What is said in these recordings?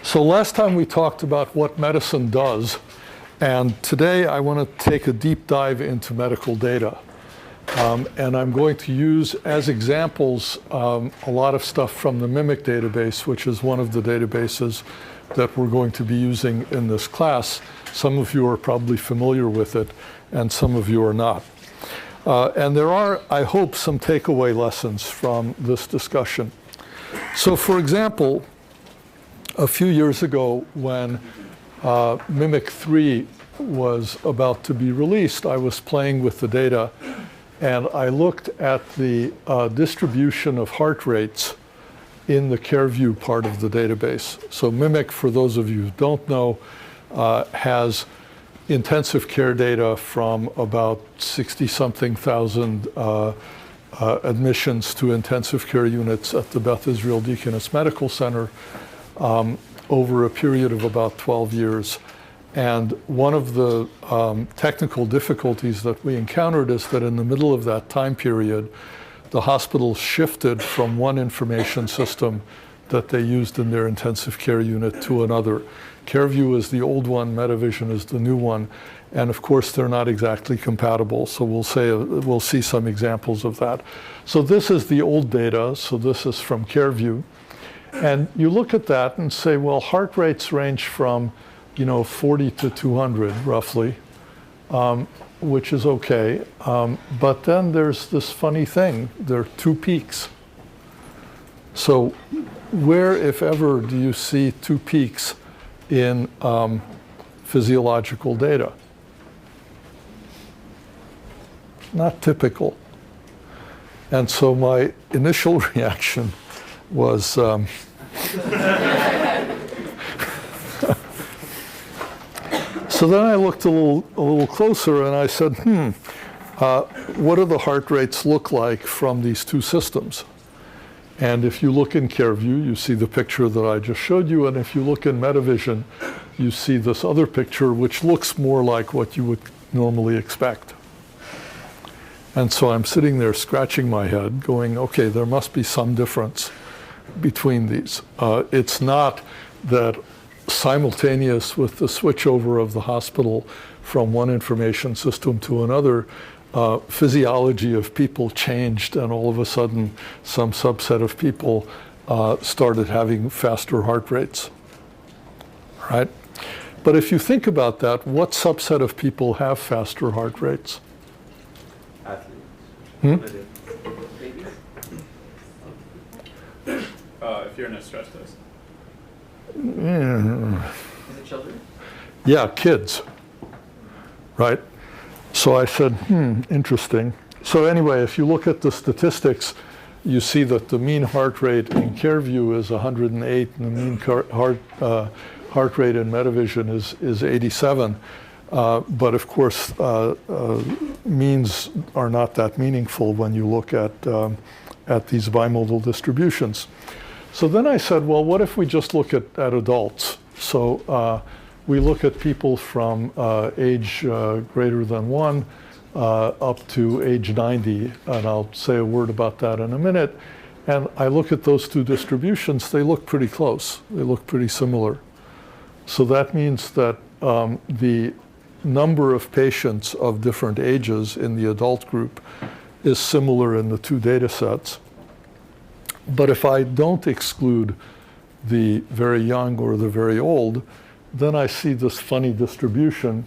So last time we talked about what medicine does, and today I want to take a deep dive into medical data. And I'm going to use as examples a lot of stuff from the MIMIC database, which is one of the databases that we're going to be using in this class. Some of you are probably familiar with it, and some of you are not. And there are, I hope, some takeaway lessons from this discussion. So for example, a few years ago when MIMIC 3 was about to be released, I was playing with the data, and I looked at the distribution of heart rates in the CareView part of the database. So MIMIC, for those of you who don't know, has intensive care data from about 60-something thousand admissions to intensive care units at the Beth Israel Deaconess Medical Center over a period of about 12 years. And one of the technical difficulties that we encountered is that in the middle of that time period, the hospital shifted from one information system that they used in their intensive care unit to another. CareView is the old one, Medivision is the new one, and of course they're not exactly compatible, so we'll see some examples of that. So this is the old data, so this is from CareView, and you look at that and say, well, heart rates range from 40 to 200 roughly, which is okay. But then there's this funny thing. There are two peaks. So where, if ever, do you see two peaks in physiological data? Not typical. And so my initial reaction was, so then I looked a little closer and I said, what do the heart rates look like from these two systems? And if you look in CareView, you see the picture that I just showed you, and if you look in Medivision, you see this other picture which looks more like what you would normally expect. And so I'm sitting there scratching my head going, okay, there must be some difference between these. It's not that simultaneous with the switchover of the hospital from one information system to another, physiology of people changed, and all of a sudden some subset of people started having faster heart rates, right? But if you think about that, what subset of people have faster heart rates? Athletes. If you're in a stress test. Is it children? Yeah, kids, right? So I said, interesting. So anyway, if you look at the statistics, you see that the mean heart rate in CareView is 108, and the mean heart rate in Medivision is 87. But of course, means are not that meaningful when you look at these bimodal distributions. So then I said, well, what if we just look at adults? So we look at people from age greater than 1 up to age 90, and I'll say a word about that in a minute. And I look at those two distributions, they look pretty close. They look pretty similar. So that means that the number of patients of different ages in the adult group is similar in the two data sets. But if I don't exclude the very young or the very old, then I see this funny distribution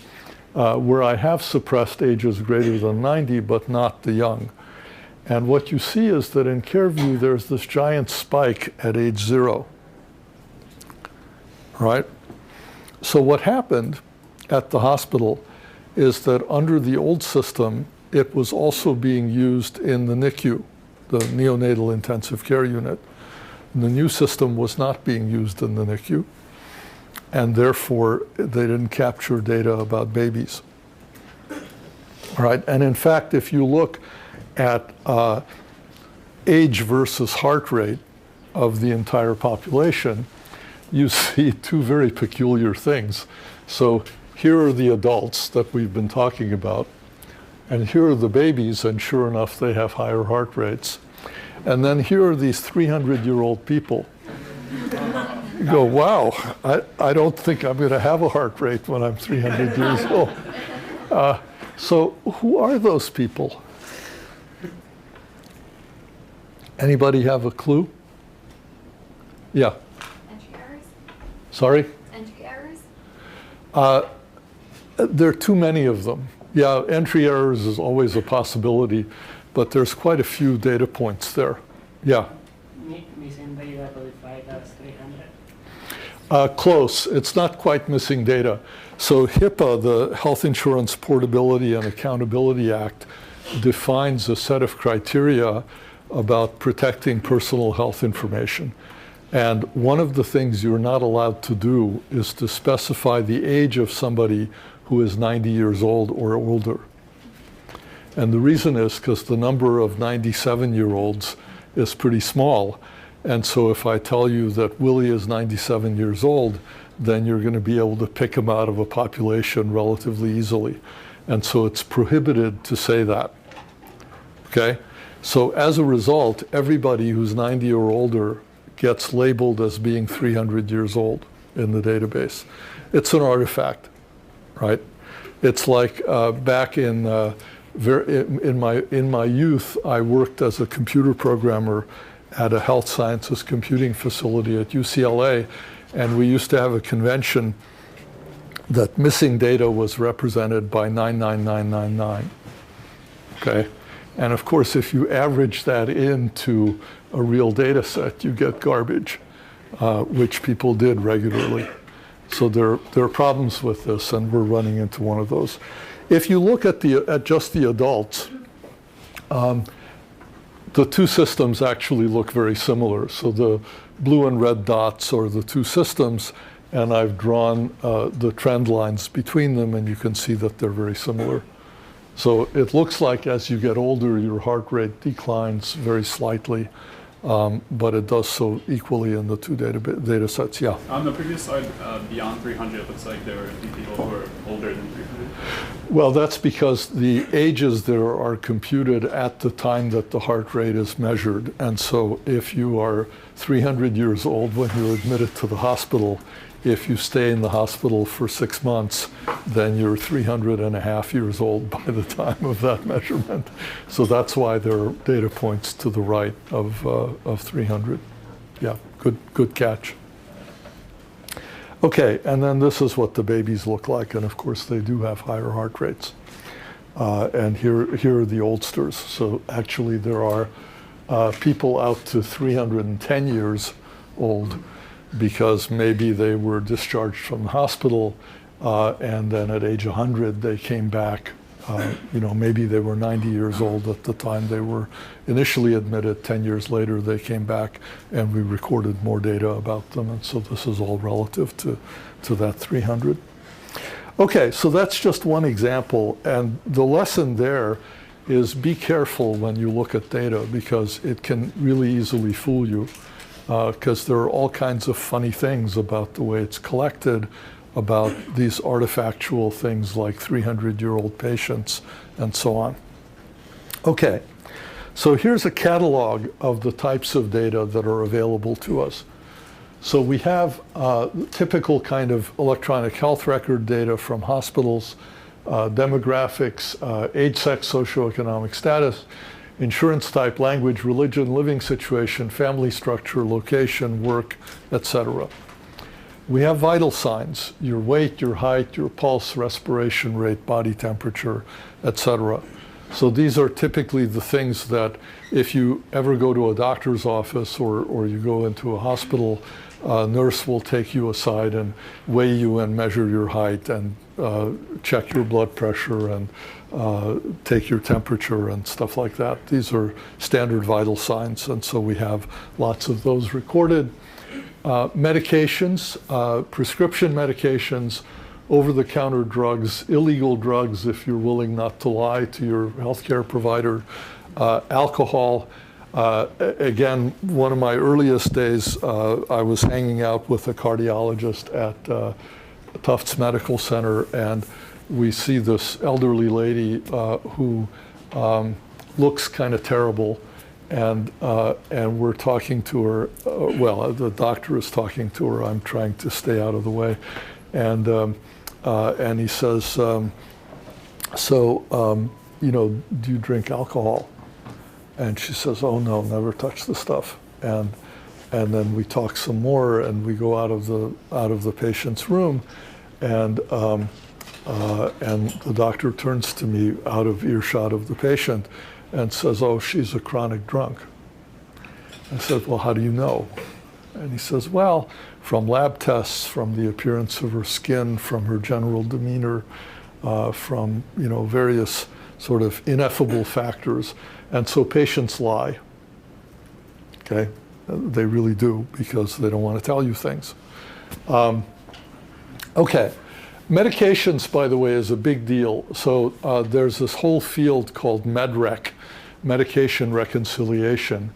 where I have suppressed ages greater than 90, but not the young. And what you see is that in CareView, there's this giant spike at age 0, right? So what happened at the hospital is that under the old system, it was also being used in the NICU, the neonatal intensive care unit. And the new system was not being used in the NICU, and therefore they didn't capture data about babies. All right, and in fact, if you look at age versus heart rate of the entire population, you see two very peculiar things. So here are the adults that we've been talking about, and here are the babies, and sure enough, they have higher heart rates. And then here are these 300-year-old people You go, wow, I don't think I'm going to have a heart rate when I'm 300 years old. So who are those people? Anybody have a clue? Yeah. Entry errors? Sorry? Entry errors? There are too many of them. Yeah, entry errors is always a possibility, but there's quite a few data points there. Yeah. Missing data codified as 300. Close. It's not quite missing data. So HIPAA, the Health Insurance Portability and Accountability Act, defines a set of criteria about protecting personal health information. And one of the things you're not allowed to do is to specify the age of somebody who is 90 years old or older. And the reason is because the number of 97-year-olds is pretty small. And so if I tell you that Willie is 97 years old, then you're going to be able to pick him out of a population relatively easily. And so it's prohibited to say that. Okay? So as a result, everybody who's 90 or older gets labeled as being 300 years old in the database. It's an artifact, right? It's like back in my youth, I worked as a computer programmer at a health sciences computing facility at UCLA, and we used to have a convention that missing data was represented by 99999. Okay? And of course, if you average that into a real data set, you get garbage, which people did regularly. So there are problems with this, and we're running into one of those. If you look at just the adults, the two systems actually look very similar. So the blue and red dots are the two systems, and I've drawn the trend lines between them, and you can see that they're very similar. So it looks like as you get older, your heart rate declines very slightly, but it does so equally in the two data sets. Yeah. On the previous slide, beyond 300, it looks like there were people who were older than 300. Well, that's because the ages there are computed at the time that the heart rate is measured. And so if you are 300 years old when you're admitted to the hospital, if you stay in the hospital for 6 months, then you're 300.5 years old by the time of that measurement. So that's why there are data points to the right of 300. Yeah, good catch. Okay, and then this is what the babies look like, and of course they do have higher heart rates. And here are the oldsters. So actually there are people out to 310 years old, because maybe they were discharged from the hospital and then at age 100 they came back. Maybe they were 90 years old at the time they were initially admitted. 10 years later they came back and we recorded more data about them, and so this is all relative to that 300. Okay, so that's just one example, and the lesson there is be careful when you look at data, because it can really easily fool you. Because there are all kinds of funny things about the way it's collected, about these artifactual things like 300-year-old patients and so on. Okay, so here's a catalog of the types of data that are available to us. So we have typical kind of electronic health record data from hospitals, demographics, age, sex, socioeconomic status, insurance type, language, religion, living situation, family structure, location, work, etc. We have vital signs: your weight, your height, your pulse, respiration rate, body temperature, etc. So these are typically the things that if you ever go to a doctor's office or you go into a hospital, a nurse will take you aside and weigh you and measure your height and check your blood pressure and take your temperature and stuff like that. These are standard vital signs, and so we have lots of those recorded. Medications, prescription medications, over-the-counter drugs, illegal drugs if you're willing not to lie to your healthcare provider, alcohol. Again, one of my earliest days, I was hanging out with a cardiologist at Tufts Medical Center, and we see this elderly lady who looks kind of terrible, and we're talking to her. Well, the doctor is talking to her. I'm trying to stay out of the way, and he says, you know, do you drink alcohol? And she says, oh no, never touch the stuff. And then we talk some more, and we go out of the patient's room, and the doctor turns to me out of earshot of the patient and says, oh, she's a chronic drunk. I said, well, how do you know? And he says, well, from lab tests, from the appearance of her skin, from her general demeanor, from, you know, various sort of ineffable factors. And so patients lie, okay? They really do, because they don't want to tell you things. Okay, medications, by the way, is a big deal. So there's this whole field called MedRec, medication reconciliation,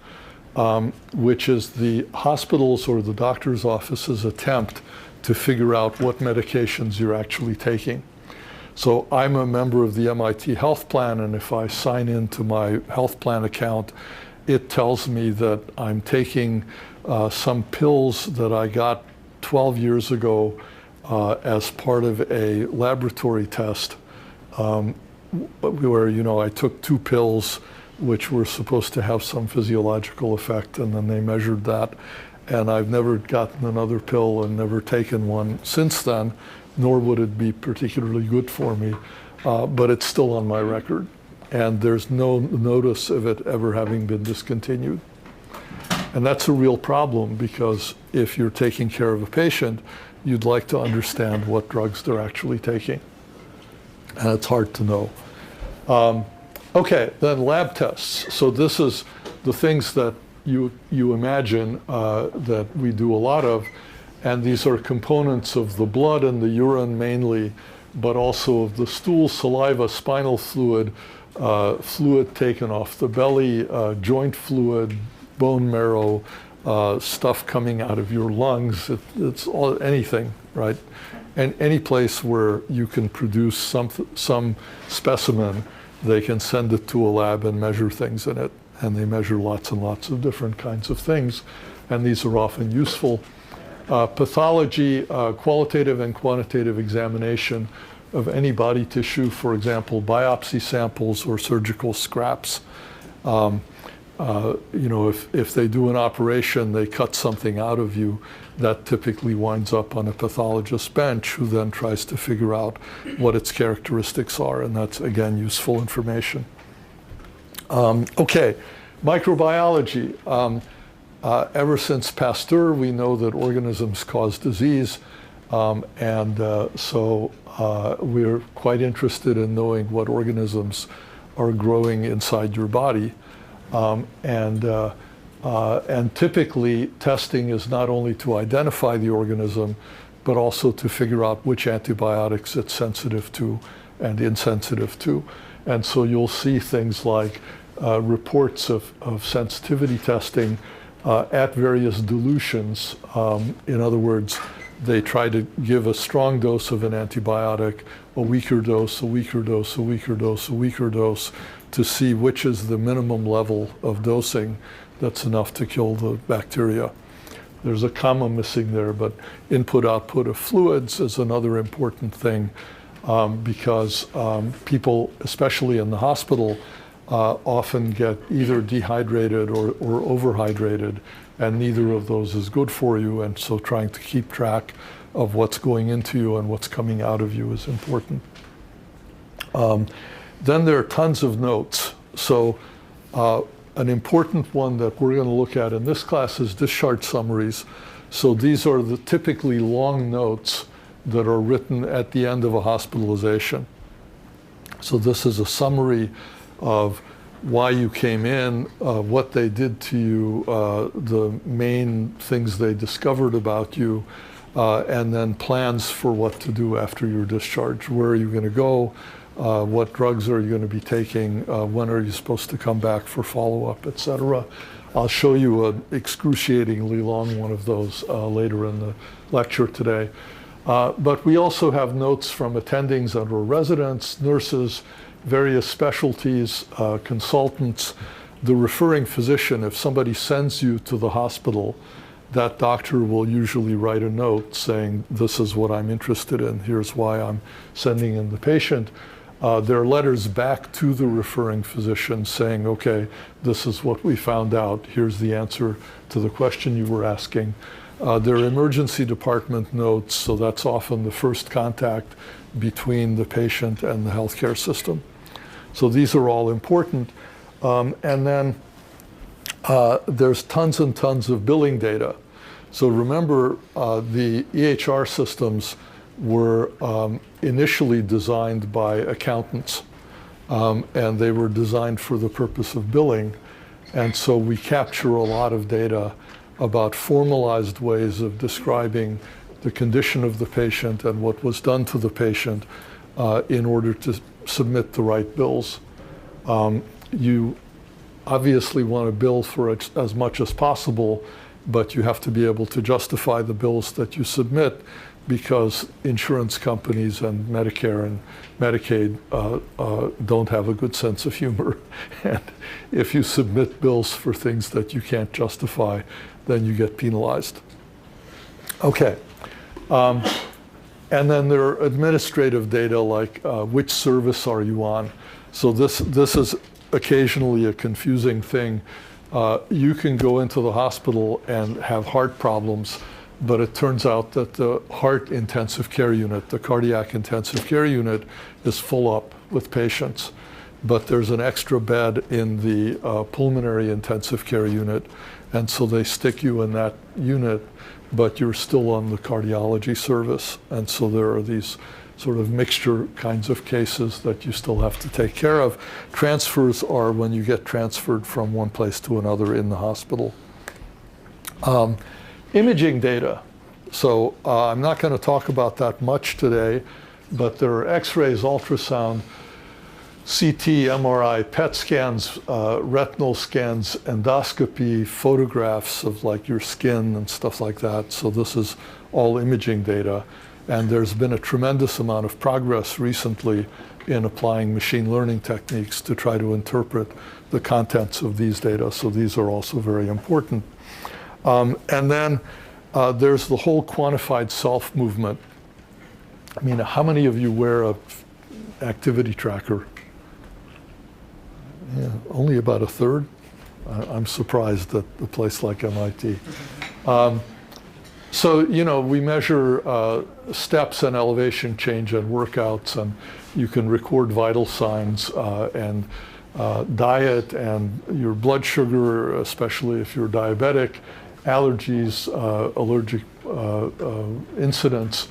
which is the hospital's or the doctor's office's attempt to figure out what medications you're actually taking. So I'm a member of the MIT Health Plan, and if I sign into my health plan account, it tells me that I'm taking some pills that I got 12 years ago as part of a laboratory test where, you know, I took 2 pills which were supposed to have some physiological effect, and then they measured that. And I've never gotten another pill and never taken one since then, nor would it be particularly good for me, but it's still on my record. And there's no notice of it ever having been discontinued. And that's a real problem, because if you're taking care of a patient, you'd like to understand what drugs they're actually taking. And it's hard to know. Okay, then lab tests. So this is the things that you imagine that we do a lot of. And these are components of the blood and the urine mainly, but also of the stool, saliva, spinal fluid, fluid taken off the belly, joint fluid, bone marrow, stuff coming out of your lungs. It's all, anything, right? And any place where you can produce some specimen, they can send it to a lab and measure things in it. And they measure lots and lots of different kinds of things. And these are often useful. Pathology, qualitative and quantitative examination of any body tissue, for example, biopsy samples or surgical scraps. You know, if they do an operation, they cut something out of you, that typically winds up on a pathologist's bench, who then tries to figure out what its characteristics are, and that's, again, useful information. Okay, microbiology. Ever since Pasteur, we know that organisms cause disease, so we're quite interested in knowing what organisms are growing inside your body. And typically, testing is not only to identify the organism, but also to figure out which antibiotics it's sensitive to and insensitive to. And so you'll see things like reports of sensitivity testing at various dilutions. In other words, they try to give a strong dose of an antibiotic, a weaker dose, a weaker dose, a weaker dose, a weaker dose, to see which is the minimum level of dosing that's enough to kill the bacteria. There's a comma missing there, but input-output of fluids is another important thing, because people, especially in the hospital, often get either dehydrated or overhydrated, and neither of those is good for you, and so trying to keep track of what's going into you and what's coming out of you is important. Then there are tons of notes. So an important one that we're going to look at in this class is discharge summaries. So these are the typically long notes that are written at the end of a hospitalization. So this is a summary of why you came in, what they did to you, the main things they discovered about you, and then plans for what to do after your discharge. Where are you going to go? What drugs are you going to be taking? When are you supposed to come back for follow-up, et cetera. I'll show you an excruciatingly long one of those later in the lecture today. But we also have notes from attendings under residents, nurses, various specialties, consultants, the referring physician, if somebody sends you to the hospital, that doctor will usually write a note saying, this is what I'm interested in, here's why I'm sending in the patient. There are letters back to the referring physician saying, okay, this is what we found out, here's the answer to the question you were asking. There are emergency department notes, so that's often the first contact between the patient and the healthcare system. So these are all important. And then there's tons and tons of billing data. So remember, the EHR systems were initially designed by accountants, and they were designed for the purpose of billing. And so we capture a lot of data about formalized ways of describing the condition of the patient and what was done to the patient in order to submit the right bills. You obviously want to bill for as much as possible, but you have to be able to justify the bills that you submit, because insurance companies and Medicare and Medicaid don't have a good sense of humor. And if you submit bills for things that you can't justify, then you get penalized. Okay. And then there are administrative data like which service are you on. So this is occasionally a confusing thing. You can go into the hospital and have heart problems, but it turns out that the heart intensive care unit, the cardiac intensive care unit, is full up with patients. But there's an extra bed in the pulmonary intensive care unit, and so they stick you in that unit, but you're still on the cardiology service. And so there are these sort of mixture kinds of cases that you still have to take care of. Transfers are when you get transferred from one place to another in the hospital. Imaging data. So I'm not going to talk about that much today, but there are X-rays, ultrasound, CT, MRI, PET scans, retinal scans, endoscopy, photographs of like your skin and stuff like that. So this is all imaging data. And there's been a tremendous amount of progress recently in applying machine learning techniques to try to interpret the contents of these data. So these are also very important. And then there's the whole quantified self movement. I mean, how many of you wear a activity tracker? Yeah, only about a third. I'm surprised at a place like MIT. So, you know, we measure steps and elevation change and workouts, and you can record vital signs and diet and your blood sugar, especially if you're diabetic, allergies, allergic incidents.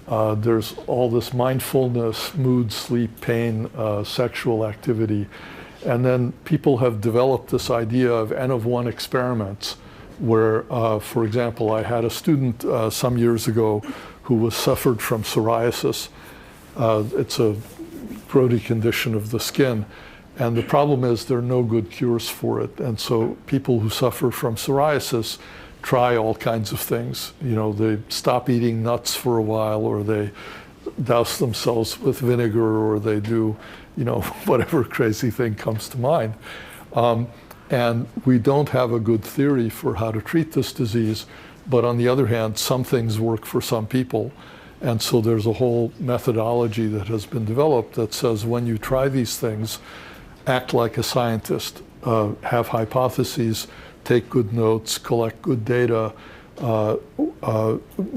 There's all this mindfulness, mood, sleep, pain, sexual activity. And then people have developed this idea of N of 1 experiments where, for example, I had a student some years ago who suffered from psoriasis. It's a growthy condition of the skin. And the problem is there are no good cures for it. And so people who suffer from psoriasis try all kinds of things. You know, they stop eating nuts for a while, or they douse themselves with vinegar, or they do, you know, whatever crazy thing comes to mind. And we don't have a good theory for how to treat this disease, but on the other hand, some things work for some people. And so there's a whole methodology that has been developed that says when you try these things, act like a scientist, have hypotheses, take good notes, collect good data,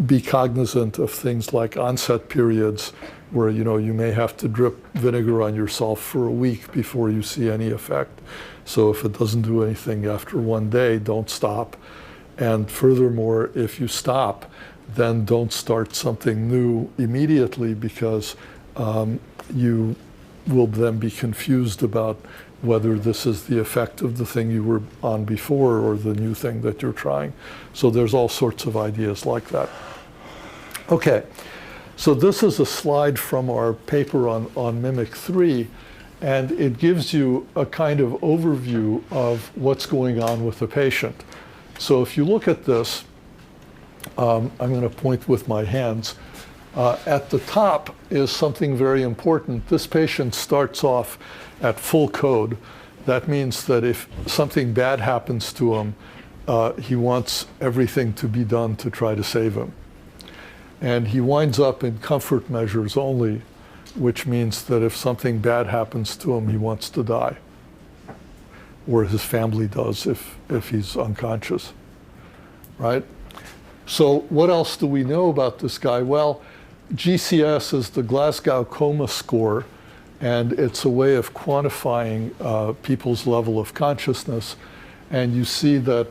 be cognizant of things like onset periods where, you know, you may have to drip vinegar on yourself for a week before you see any effect. So if it doesn't do anything after one day, don't stop. And furthermore, if you stop, then don't start something new immediately, because you will then be confused about whether this is the effect of the thing you were on before or the new thing that you're trying. So there's all sorts of ideas like that. Okay, so this is a slide from our paper on MMIC3, and it gives you a kind of overview of what's going on with the patient. So if you look at this, I'm going to point with my hands. At the top is something very important. This patient starts off at full code. That means that if something bad happens to him, he wants everything to be done to try to save him. And he winds up in comfort measures only, which means that if something bad happens to him, he wants to die. Or his family does if he's unconscious, right? So what else do we know about this guy? Well, GCS is the Glasgow Coma Score, and it's a way of quantifying people's level of consciousness. And you see that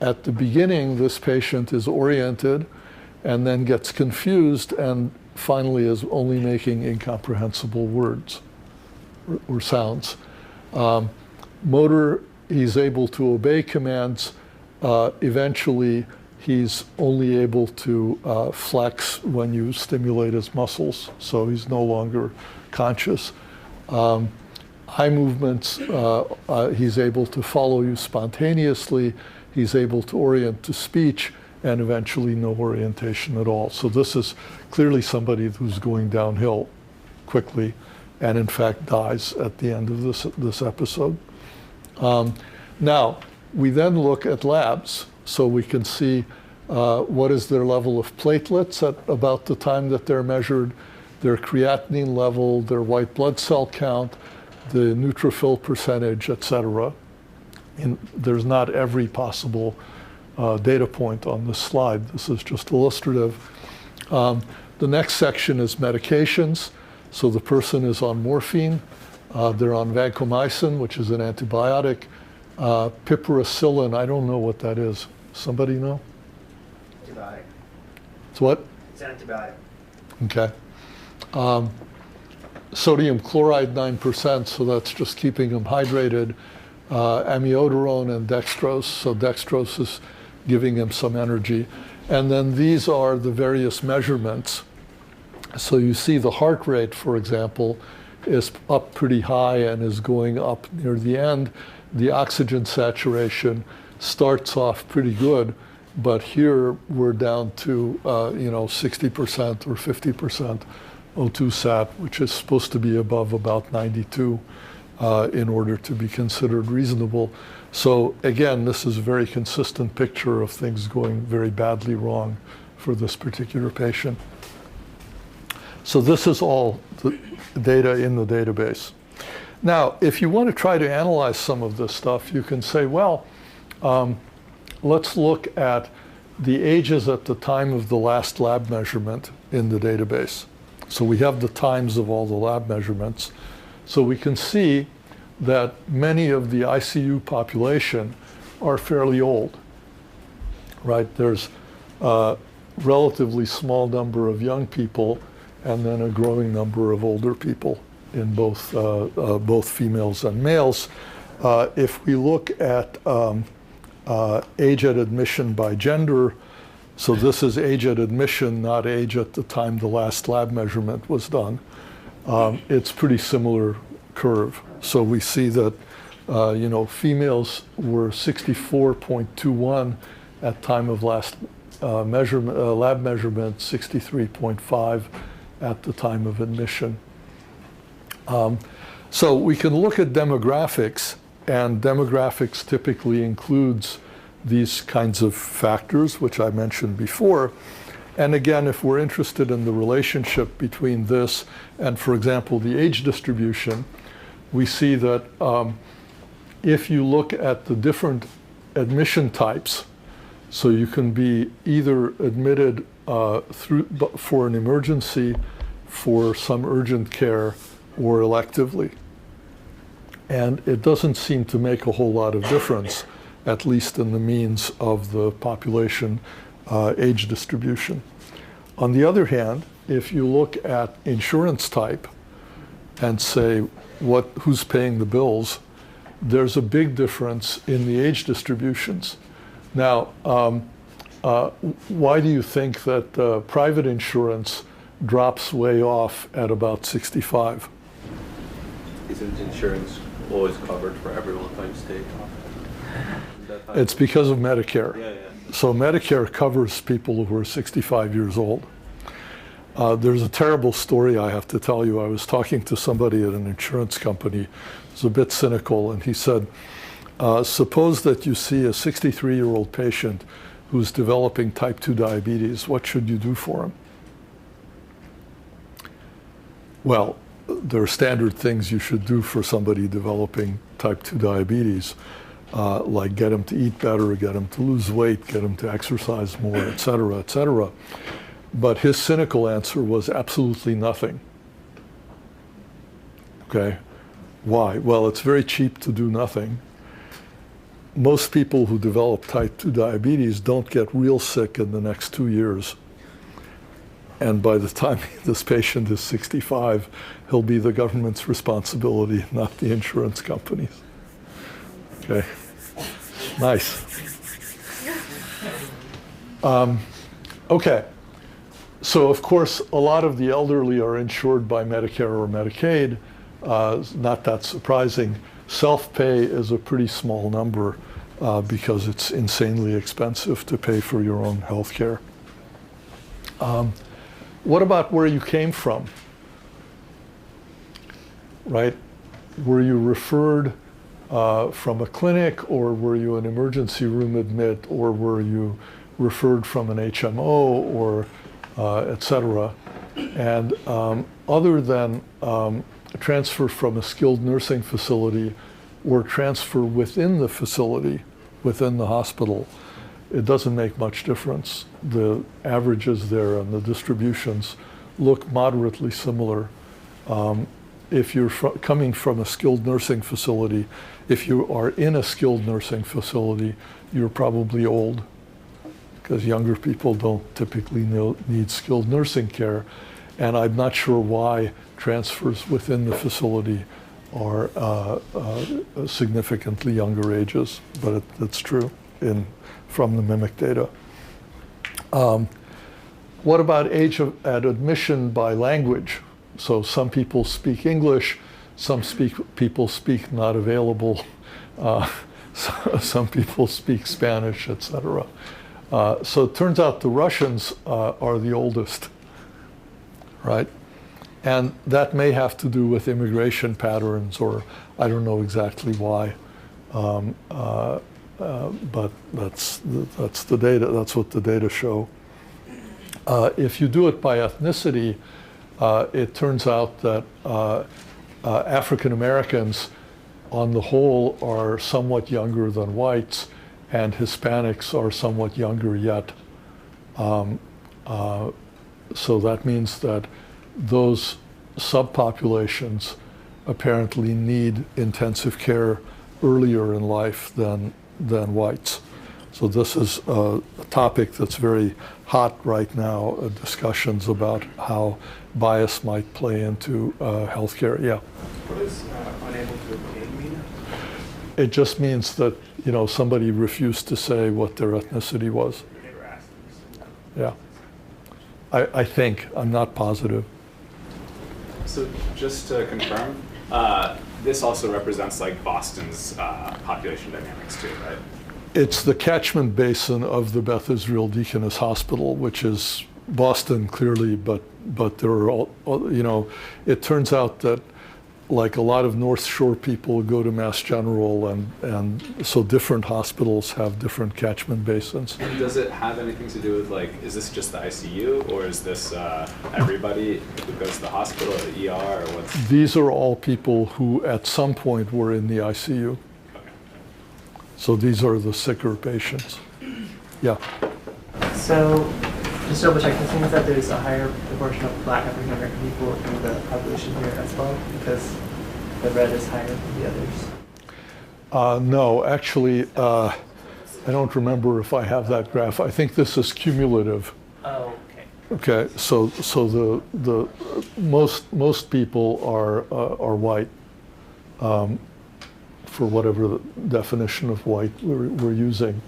at the beginning, this patient is oriented and then gets confused and finally is only making incomprehensible words or sounds. Motor, he's able to obey commands. Eventually, he's only able to flex when you stimulate his muscles, so he's no longer conscious. Eye movements, he's able to follow you spontaneously. He's able to orient to speech, and eventually no orientation at all. So this is clearly somebody who's going downhill quickly, and in fact dies at the end of this episode. Now, we then look at labs, so we can see what is their level of platelets at about the time that they're measured, their creatinine level, their white blood cell count, the neutrophil percentage, et cetera. There's not every possible data point on this slide. This is just illustrative. The next section is medications. So the person is on morphine. They're on vancomycin, which is an antibiotic. Piperacillin, I don't know what that is. Somebody know? Antibiotic. It's what? It's antibiotic. Okay. Sodium chloride 9%, so that's just keeping them hydrated. Amiodarone and dextrose, so dextrose is giving him some energy. And then these are the various measurements. So you see the heart rate, for example, is up pretty high and is going up near the end. The oxygen saturation starts off pretty good, but here we're down to 60% or 50% O2 sat, which is supposed to be above about 92 in order to be considered reasonable. So again, this is a very consistent picture of things going very badly wrong for this particular patient. So this is all the data in the database. Now, if you want to try to analyze some of this stuff, you can say, well, let's look at the ages at the time of the last lab measurement in the database. So we have the times of all the lab measurements. So we can see that many of the ICU population are fairly old, right? There's a relatively small number of young people and then a growing number of older people in both females and males. If we look at age at admission by gender, so this is age at admission, not age at the time the last lab measurement was done. It's pretty similar curve. So we see that females were 64.21 at time of last lab measurement, 63.5 at the time of admission. So we can look at demographics, and demographics typically includes these kinds of factors, which I mentioned before. And again, if we're interested in the relationship between this and, for example, the age distribution, we see that if you look at the different admission types, so you can be either admitted for an emergency, for some urgent care, or electively. And it doesn't seem to make a whole lot of difference, at least in the means of the population age distribution. On the other hand, if you look at insurance type and say who's paying the bills, there's a big difference in the age distributions. Now, why do you think that private insurance drops way off at about 65? Isn't insurance always covered for everyone times state? It's because of Medicare. Yeah. So Medicare covers people who are 65 years old. There's a terrible story I have to tell you. I was talking to somebody at an insurance company. was a bit cynical, and he said, suppose that you see a 63-year-old patient who's developing type 2 diabetes. What should you do for him? Well, there are standard things you should do for somebody developing type 2 diabetes, like get him to eat better, get him to lose weight, get him to exercise more, et cetera, et cetera. But his cynical answer was absolutely nothing. Okay, why? Well, it's very cheap to do nothing. Most people who develop type 2 diabetes don't get real sick in the next 2 years. And by the time this patient is 65, he'll be the government's responsibility, not the insurance companies. Okay, nice. Okay, so of course, a lot of the elderly are insured by Medicare or Medicaid. Not that surprising. Self-pay is a pretty small number because it's insanely expensive to pay for your own health care. What about where you came from? Right? Were you referred from a clinic, or were you an emergency room admit, or were you referred from an HMO, or et cetera? And other than transfer from a skilled nursing facility or transfer within the facility, within the hospital, it doesn't make much difference. The averages there and the distributions look moderately similar. If you're coming from a skilled nursing facility, if you are in a skilled nursing facility, you're probably old, because younger people don't typically need skilled nursing care. And I'm not sure why transfers within the facility are significantly younger ages, but it's true from the MIMIC data. What about age at admission by language? So some people speak English, some people speak not available, some people speak Spanish, etc. So it turns out the Russians are the oldest, right? And that may have to do with immigration patterns, or I don't know exactly why. But that's the data. That's what the data show. If you do it by ethnicity, it turns out that African Americans, on the whole, are somewhat younger than whites, and Hispanics are somewhat younger yet. So that means that those subpopulations apparently need intensive care earlier in life than whites. So this is a topic that's very hot right now, discussions about how bias might play into healthcare. Yeah. What does unable to obtain mean? It just means that, you know, somebody refused to say what their ethnicity was. They were asked. Yeah. I think, I'm not positive. So just to confirm, this also represents like Boston's population dynamics too, right? It's the catchment basin of the Beth Israel Deaconess Hospital, which is Boston clearly, but there are all, you know, it turns out that like a lot of North Shore people go to Mass General, and so different hospitals have different catchment basins. And does it have anything to do with like, is this just the ICU, or is this everybody who goes to the hospital or the ER, or what's? These are all people who at some point were in the ICU. Okay. So these are the sicker patients. Yeah. So, just double check, this means that there's a higher proportion of Black African American people in the population here as well, because the red is higher than the others? No, actually, I don't remember if I have that graph. I think this is cumulative. Oh, okay. Okay, so the most people are white, for whatever the definition of white we're using.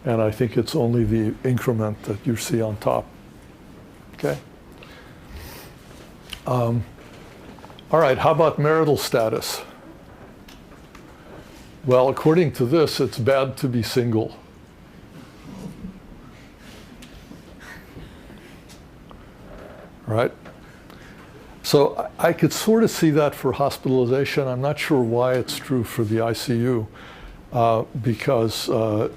And I think it's only the increment that you see on top. Okay. All right, how about marital status? Well, according to this, it's bad to be single. Right? So I could sort of see that for hospitalization. I'm not sure why it's true for the ICU, because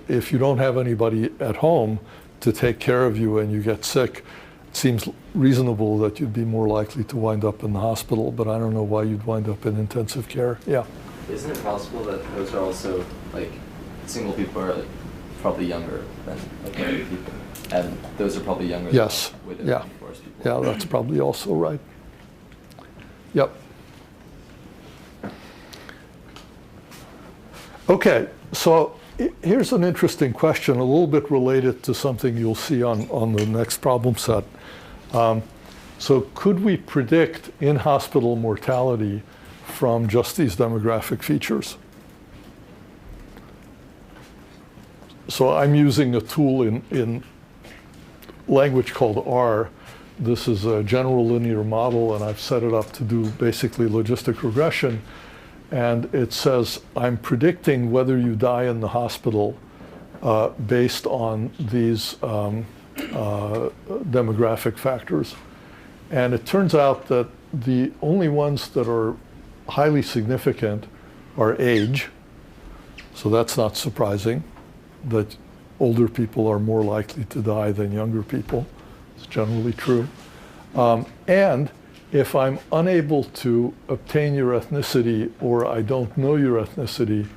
if you don't have anybody at home to take care of you and you get sick, it seems reasonable that you'd be more likely to wind up in the hospital, but I don't know why you'd wind up in intensive care. Yeah. Isn't it possible that those are also, like, single people are like, probably younger than like married people? And those are probably younger Yes. than widows Yeah. and divorced people. Yeah, that's probably also right. Yep. Okay, so here's an interesting question, a little bit related to something you'll see on the next problem set. So could we predict in-hospital mortality from just these demographic features? So I'm using a tool in language called R. This is a general linear model, and I've set it up to do basically logistic regression. And it says, I'm predicting whether you die in the hospital based on these demographic factors. And it turns out that the only ones that are highly significant are age. So that's not surprising, that older people are more likely to die than younger people. It's generally true. And if I'm unable to obtain your ethnicity or I don't know your ethnicity,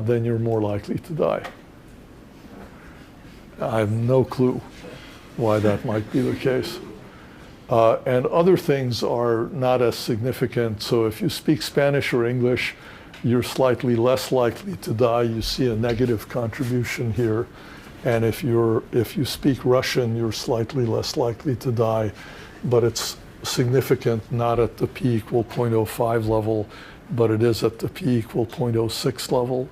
then you're more likely to die. I have no clue why that might be the case. And other things are not as significant. So if you speak Spanish or English, you're slightly less likely to die. You see a negative contribution here. And if you speak Russian, you're slightly less likely to die. But it's significant not at the p equal 0.05 level, but it is at the p equal 0.06 level.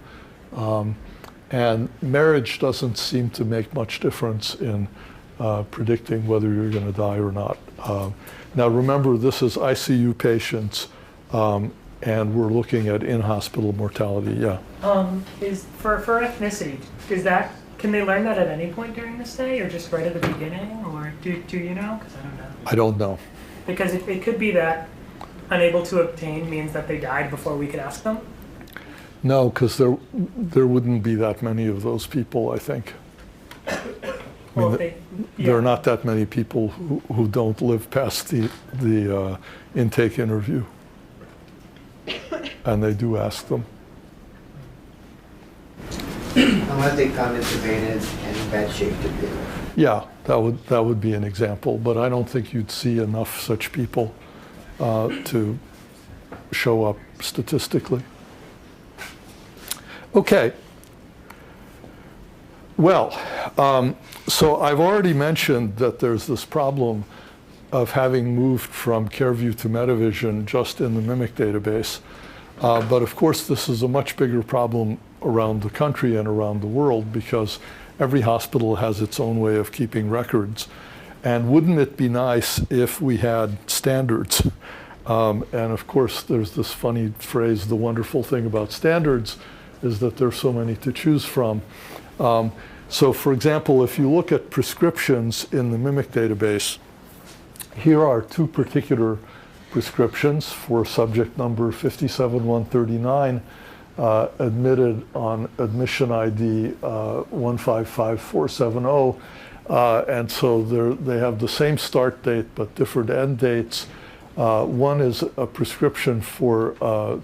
And marriage doesn't seem to make much difference in predicting whether you're going to die or not. Now remember, this is ICU patients, and we're looking at in-hospital mortality. Yeah. Is for ethnicity, can they learn that at any point during the stay, or just right at the beginning, or do you know? Because I don't know. I don't know. Because it could be that unable to obtain means that they died before we could ask them. No, because there wouldn't be that many of those people, I think. Well, there are not that many people who don't live past the intake interview. And they do ask them. Unless they come intubated and in bad shape to be there. Yeah, that would be an example, but I don't think you'd see enough such people to show up statistically. Okay. Well, so I've already mentioned that there's this problem of having moved from CareView to Medivision just in the MIMIC database. But of course, this is a much bigger problem around the country and around the world because every hospital has its own way of keeping records. And wouldn't it be nice if we had standards? And of course, there's this funny phrase, the wonderful thing about standards is that there's so many to choose from. So for example, if you look at prescriptions in the MIMIC database, here are two particular prescriptions for subject number 57139, admitted on admission ID 155470. And so they have the same start date but different end dates. One is a prescription for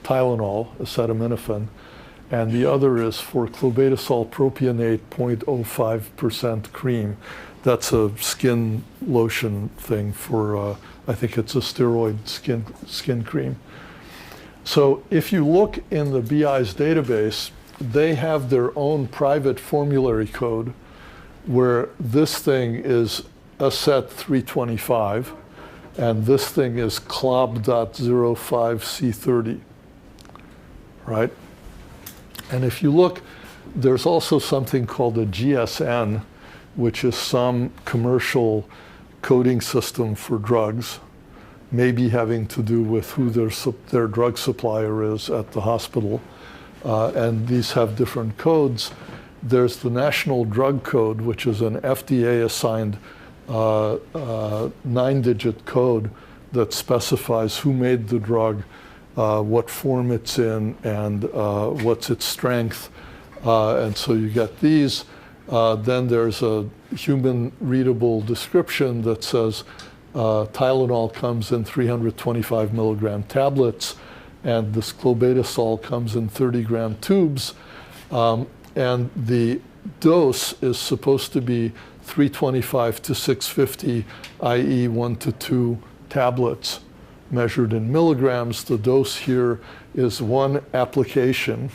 Tylenol, acetaminophen, and the other is for clobetasol propionate 0.05% cream. That's a skin lotion thing for, I think it's a steroid skin cream. So if you look in the BI's database, they have their own private formulary code where this thing is ACET 325 and this thing is CLOB.05C30, right? And if you look, there's also something called a GSN, which is some commercial coding system for drugs, maybe having to do with who their drug supplier is at the hospital. And these have different codes. There's the National Drug Code, which is an FDA-assigned 9-digit code that specifies who made the drug, what form it's in, and what's its strength. And so you get these. Then there's a human readable description that says Tylenol comes in 325 milligram tablets, and this clobetasol comes in 30-gram tubes. And the dose is supposed to be 325 to 650, i.e. 1 to 2 tablets measured in milligrams. The dose here is 1 application,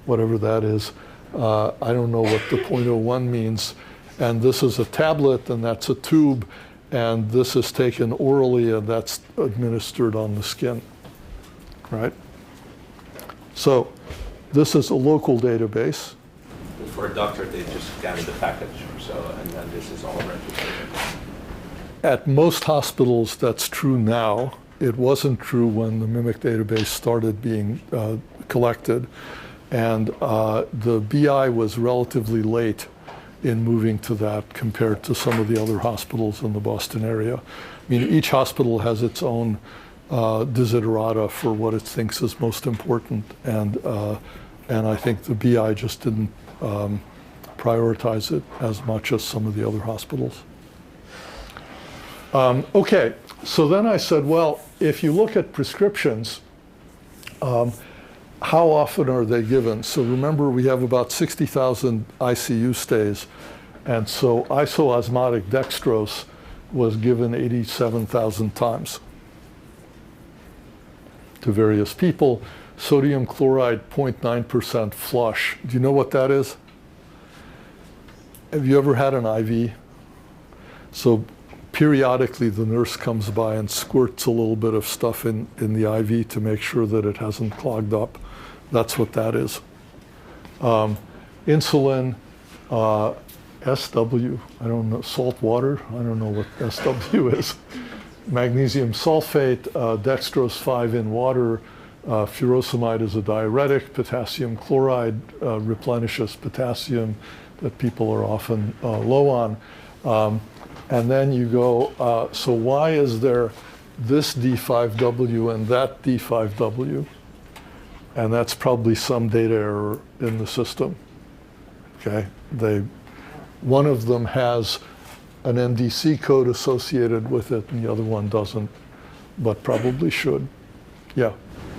whatever that is. I don't know what the 0.01 means. And this is a tablet, and that's a tube, and this is taken orally, and that's administered on the skin, right? So this is a local database. For a doctor, they just scan the package, so, and then this is all registered. At most hospitals, that's true now. It wasn't true when the MIMIC database started being collected. And the BI was relatively late in moving to that compared to some of the other hospitals in the Boston area. I mean, each hospital has its own desiderata for what it thinks is most important. And I think the BI just didn't prioritize it as much as some of the other hospitals. Okay, so then I said, well, if you look at prescriptions, how often are they given? So remember, we have about 60,000 ICU stays, and so isoosmotic dextrose was given 87,000 times to various people. Sodium chloride, 0.9% flush. Do you know what that is? Have you ever had an IV? So periodically the nurse comes by and squirts a little bit of stuff in the IV to make sure that it hasn't clogged up. That's what that is. Insulin, SW, I don't know, salt water, I don't know what SW is. Magnesium sulfate, dextrose 5 in water, furosemide is a diuretic, potassium chloride replenishes potassium that people are often low on. And then you go, so why is there this D5W and that D5W? And that's probably some data error in the system, okay? One of them has an NDC code associated with it and the other one doesn't, but probably should. Yeah.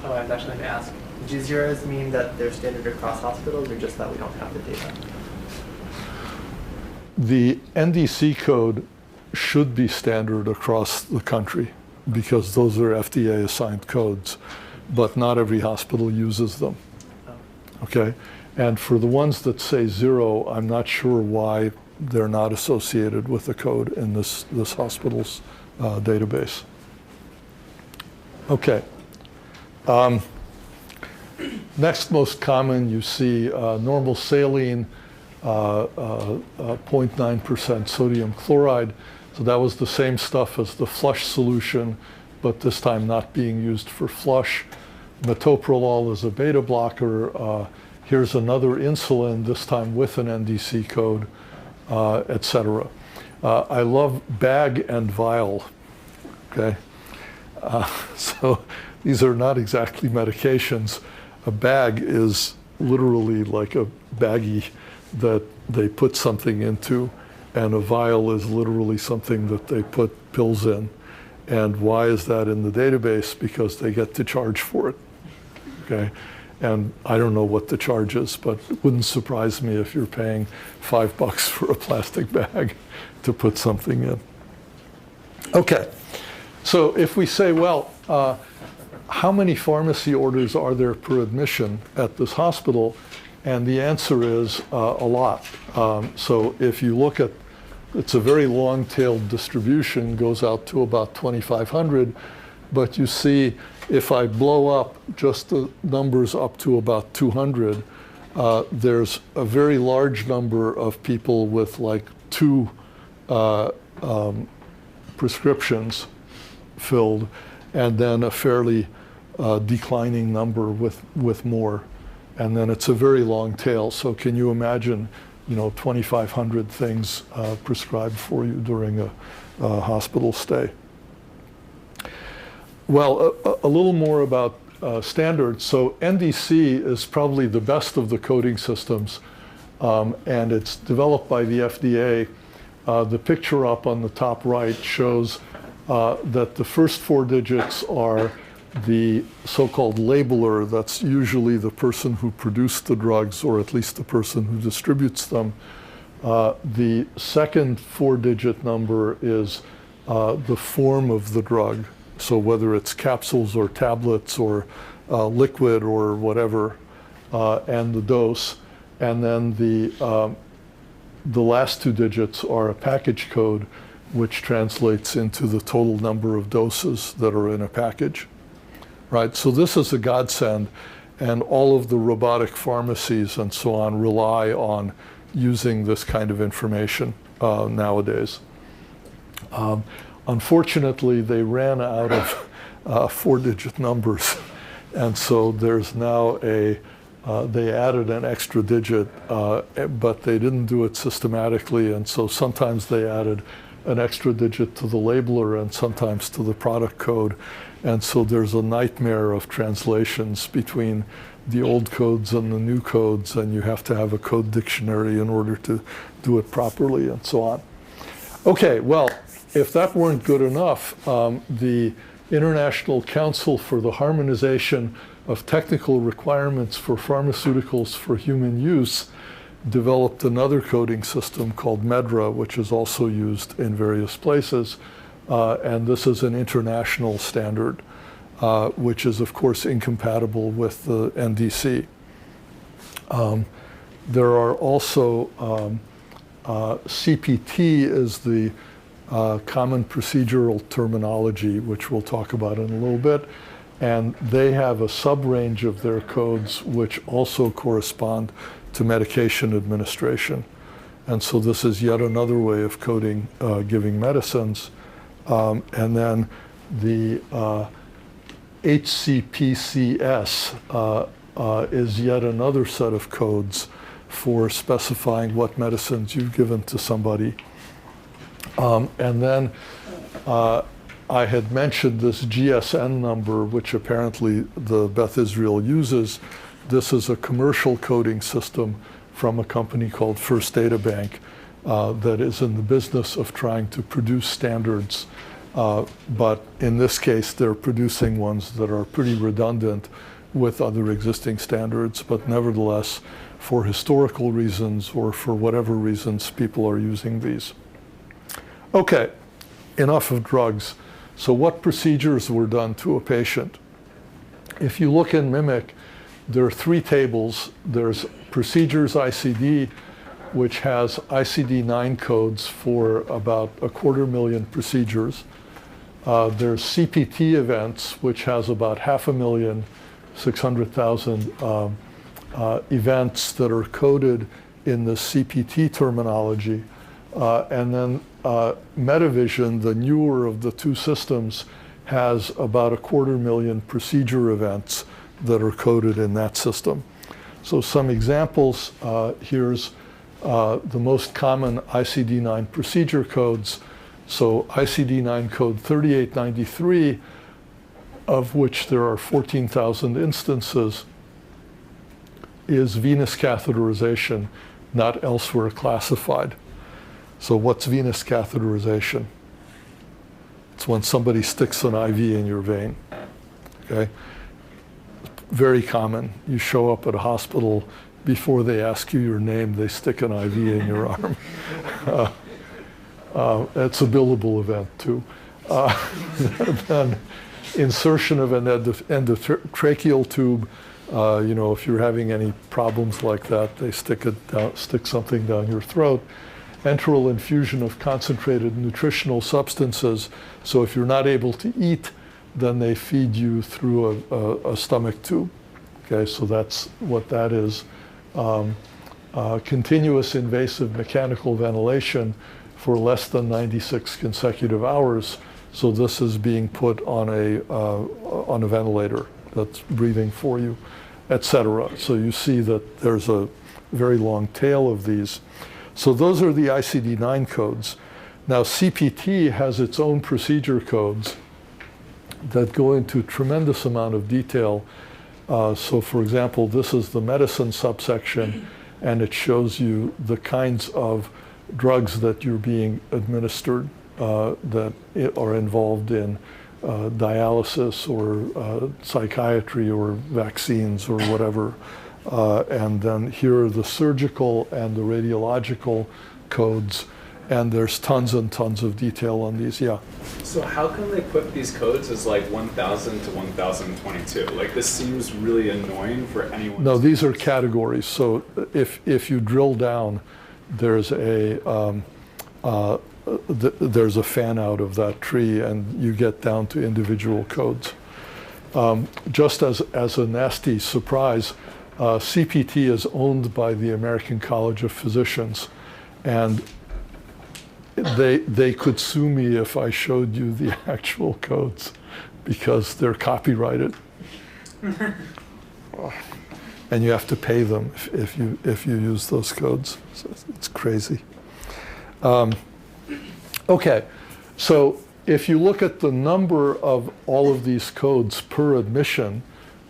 Oh, I was actually going to ask, G-zeros mean that they're standard across hospitals or just that we don't have the data? The NDC code should be standard across the country because those are FDA assigned codes, but not every hospital uses them. Okay? And for the ones that say 0, I'm not sure why they're not associated with the code in this hospital's database. Okay. Next most common, you see normal saline, 0.9% sodium chloride. So that was the same stuff as the flush solution, but this time not being used for flush. Metoprolol is a beta blocker. Here's another insulin, this time with an NDC code, etc. I love bag and vial, okay? So these are not exactly medications. A bag is literally like a baggie that they put something into, and a vial is literally something that they put pills in. And why is that in the database? Because they get to charge for it, okay? And I don't know what the charge is, but it wouldn't surprise me if you're paying $5 for a plastic bag to put something in. Okay, so if we say, well, how many pharmacy orders are there per admission at this hospital? And the answer is a lot. So if you look at, it's a very long-tailed distribution, goes out to about 2,500, but you see if I blow up just the numbers up to about 200, there's a very large number of people with like 2 prescriptions filled, and then a fairly declining number with more. And then it's a very long tail. So can you imagine, 2,500 things prescribed for you during a hospital stay? Well, a little more about standards. So NDC is probably the best of the coding systems, and it's developed by the FDA. The picture up on the top right shows that the first 4 digits are the so-called labeler. That's usually the person who produced the drugs, or at least the person who distributes them. The second 4-digit number is the form of the drug. So whether it's capsules or tablets or liquid or whatever, and the dose. And then the last 2 digits are a package code, which translates into the total number of doses that are in a package. Right, so this is a godsend, and all of the robotic pharmacies and so on rely on using this kind of information nowadays. Unfortunately, they ran out of 4-digit numbers, and so there's now they added an extra digit, but they didn't do it systematically, and so sometimes they added an extra digit to the labeler and sometimes to the product code. And so there's a nightmare of translations between the old codes and the new codes, and you have to have a code dictionary in order to do it properly and so on. Okay, well, if that weren't good enough, the International Council for the Harmonization of Technical Requirements for Pharmaceuticals for Human Use developed another coding system called MEDRA, which is also used in various places. And this is an international standard, which is, of course, incompatible with the NDC. There are also CPT is the common procedural terminology, which we'll talk about in a little bit. And they have a sub-range of their codes which also correspond to medication administration. And so this is yet another way of coding giving medicines. And then the HCPCS is yet another set of codes for specifying what medicines you've given to somebody. And then I had mentioned this GSN number, which apparently the Beth Israel uses. This is a commercial coding system from a company called First Data Bank that is in the business of trying to produce standards. But in this case, they're producing ones that are pretty redundant with other existing standards, but nevertheless, for historical reasons or for whatever reasons, people are using these. Okay, enough of drugs. So what procedures were done to a patient? If you look in MIMIC, there are 3 tables. There's procedures ICD, which has ICD-9 codes for about 250,000 procedures. There's CPT events, which has about 500,600,000 events that are coded in the CPT terminology. And then Medivision, the newer of the 2 systems, has about 250,000 procedure events that are coded in that system. So some examples, here's the most common ICD-9 procedure codes. So ICD-9 code 3893, of which there are 14,000 instances, is venous catheterization, not elsewhere classified. So what's venous catheterization? It's when somebody sticks an IV in your vein, okay? Very common. You show up at a hospital, before they ask you your name, they stick an IV in your arm. It's a billable event too. Then insertion of an endotracheal tube. You know, if you're having any problems like that, they stick something down your throat. Enteral infusion of concentrated nutritional substances. So if you're not able to eat, then they feed you through a stomach tube. Okay, so that's what that is. Continuous invasive mechanical ventilation for less than 96 consecutive hours. So this is being put on a ventilator that's breathing for you, etc. So you see that there's a very long tail of these. So those are the ICD-9 codes. Now CPT has its own procedure codes, that go into tremendous amount of detail. So for example, this is the medicine subsection, and it shows you the kinds of drugs that you're being administered that are involved in dialysis or psychiatry or vaccines or whatever. And then here are the surgical and the radiological codes, and there's tons and tons of detail on these. Yeah. So how come they put these codes as like 1000 to 1022? Like, this seems really annoying for anyone. No, these are categories. So if you drill down, there's a there's a fan out of that tree, and you get down to individual codes. Just as a nasty surprise, CPT is owned by the American College of Physicians, and they could sue me if I showed you the actual codes because they're copyrighted. And you have to pay them if you use those codes. So it's crazy. Okay, so if you look at the number of all of these codes per admission,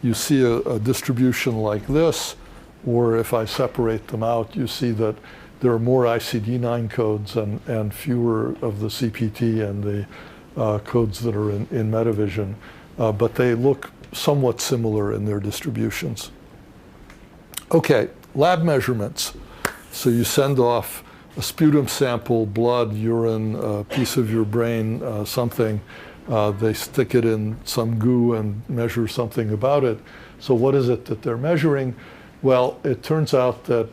you see a distribution like this, or if I separate them out, you see that there are more ICD-9 codes and fewer of the CPT and the codes that are in Medivision, but they look somewhat similar in their distributions. Okay, lab measurements. So you send off a sputum sample, blood, urine, a piece of your brain, something. They stick it in some goo and measure something about it. So what is it that they're measuring? Well, it turns out that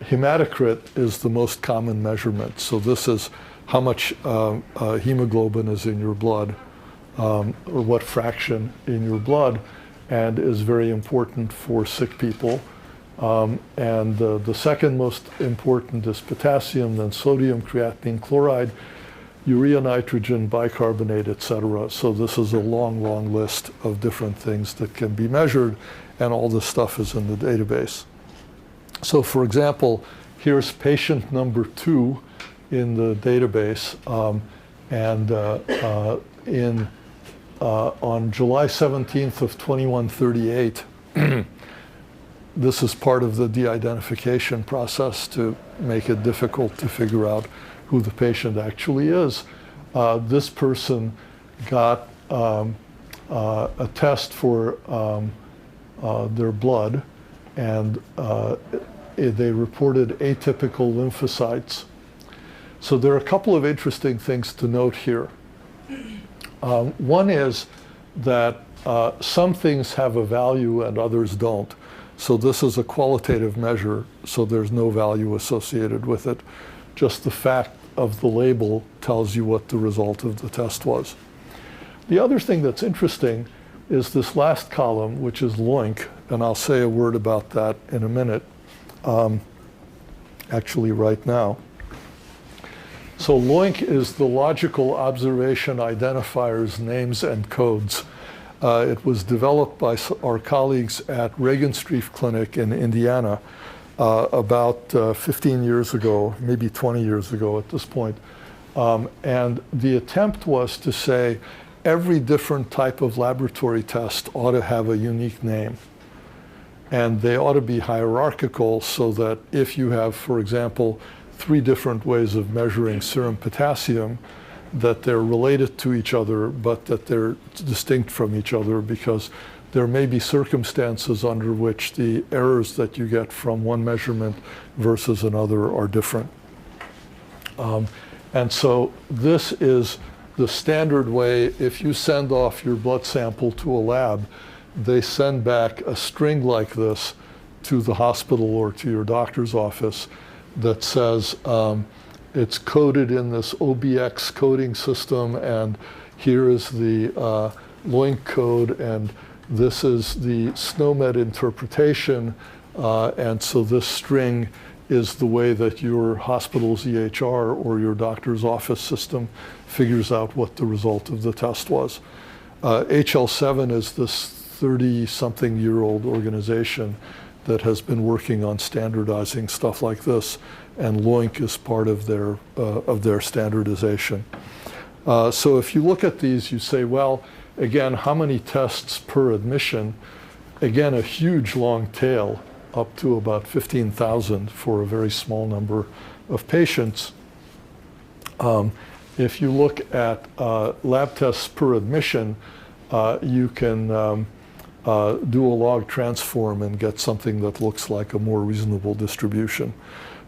hematocrit is the most common measurement. So this is how much hemoglobin is in your blood, or what fraction in your blood, and is very important for sick people. And the second most important is potassium, then sodium, creatinine, chloride, urea, nitrogen, bicarbonate, etc. So this is a long, long list of different things that can be measured, and all this stuff is in the database. So for example, here's patient number 2 in the database, on July 17th of 2138, this is part of the de-identification process to make it difficult to figure out who the patient actually is. This person got a test for their blood, and they reported atypical lymphocytes. So there are a couple of interesting things to note here. One is that some things have a value and others don't. So this is a qualitative measure, so there's no value associated with it. Just the fact of the label tells you what the result of the test was. The other thing that's interesting is this last column, which is LOINC, and I'll say a word about that in a minute, actually right now. So LOINC is the Logical Observation Identifiers, Names and Codes. It was developed by our colleagues at Reagan Street Clinic in Indiana about 15 years ago, maybe 20 years ago at this point. And the attempt was to say every different type of laboratory test ought to have a unique name. And they ought to be hierarchical so that if you have, for example, 3 different ways of measuring serum potassium, that they're related to each other, but that they're distinct from each other, because there may be circumstances under which the errors that you get from one measurement versus another are different. And so this is the standard way. If you send off your blood sample to a lab, they send back a string like this to the hospital or to your doctor's office that says, it's coded in this OBX coding system, and here is the LOINC code, and this is the SNOMED interpretation, and so this string is the way that your hospital's EHR or your doctor's office system figures out what the result of the test was. HL7 is this 30-something-year-old organization that has been working on standardizing stuff like this, and LOINC is part of their standardization. So if you look at these, you say, well, again, how many tests per admission? Again, a huge long tail, up to about 15,000 for a very small number of patients. If you look at lab tests per admission, you can do a log transform and get something that looks like a more reasonable distribution.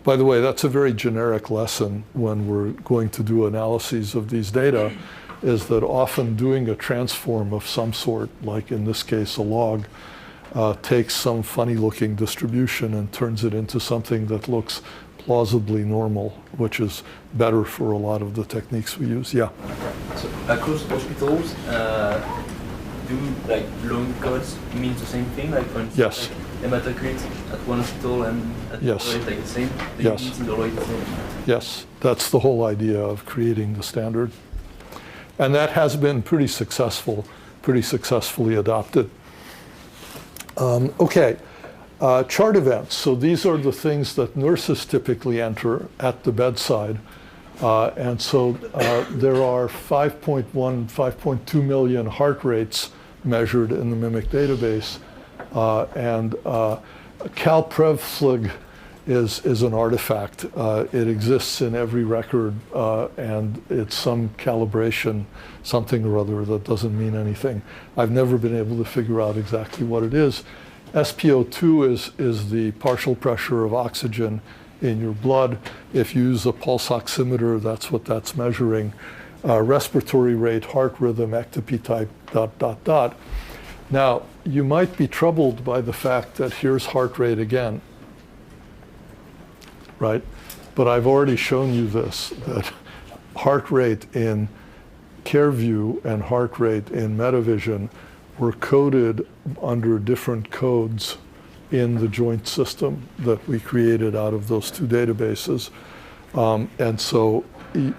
By the way, that's a very generic lesson when we're going to do analyses of these data, is that often doing a transform of some sort, like in this case a log, takes some funny looking distribution and turns it into something that looks plausibly normal, which is better for a lot of the techniques we use. Yeah. So across hospitals, do like long codes mean the same thing? Like for instance, Yes. like hematocrit at one hospital and at Yes. the other, like the same? The Yes. units in the right the same? Yes, that's the whole idea of creating the standard. And that has been pretty successfully adopted. Okay, chart events. So these are the things that nurses typically enter at the bedside. And so there are 5.1, 5.2 million heart rates measured in the MIMIC database. And CalPrevFLG is an artifact. It exists in every record, and it's some calibration, something or other that doesn't mean anything. I've never been able to figure out exactly what it is. SpO2 is the partial pressure of oxygen in your blood. If you use a pulse oximeter, that's what that's measuring. Respiratory rate, heart rhythm, ectopy type, ... Now, you might be troubled by the fact that here's heart rate again, right? But I've already shown you this, that heart rate in CareView and heart rate in MetaVision were coded under different codes in the joint system that we created out of those two databases. And so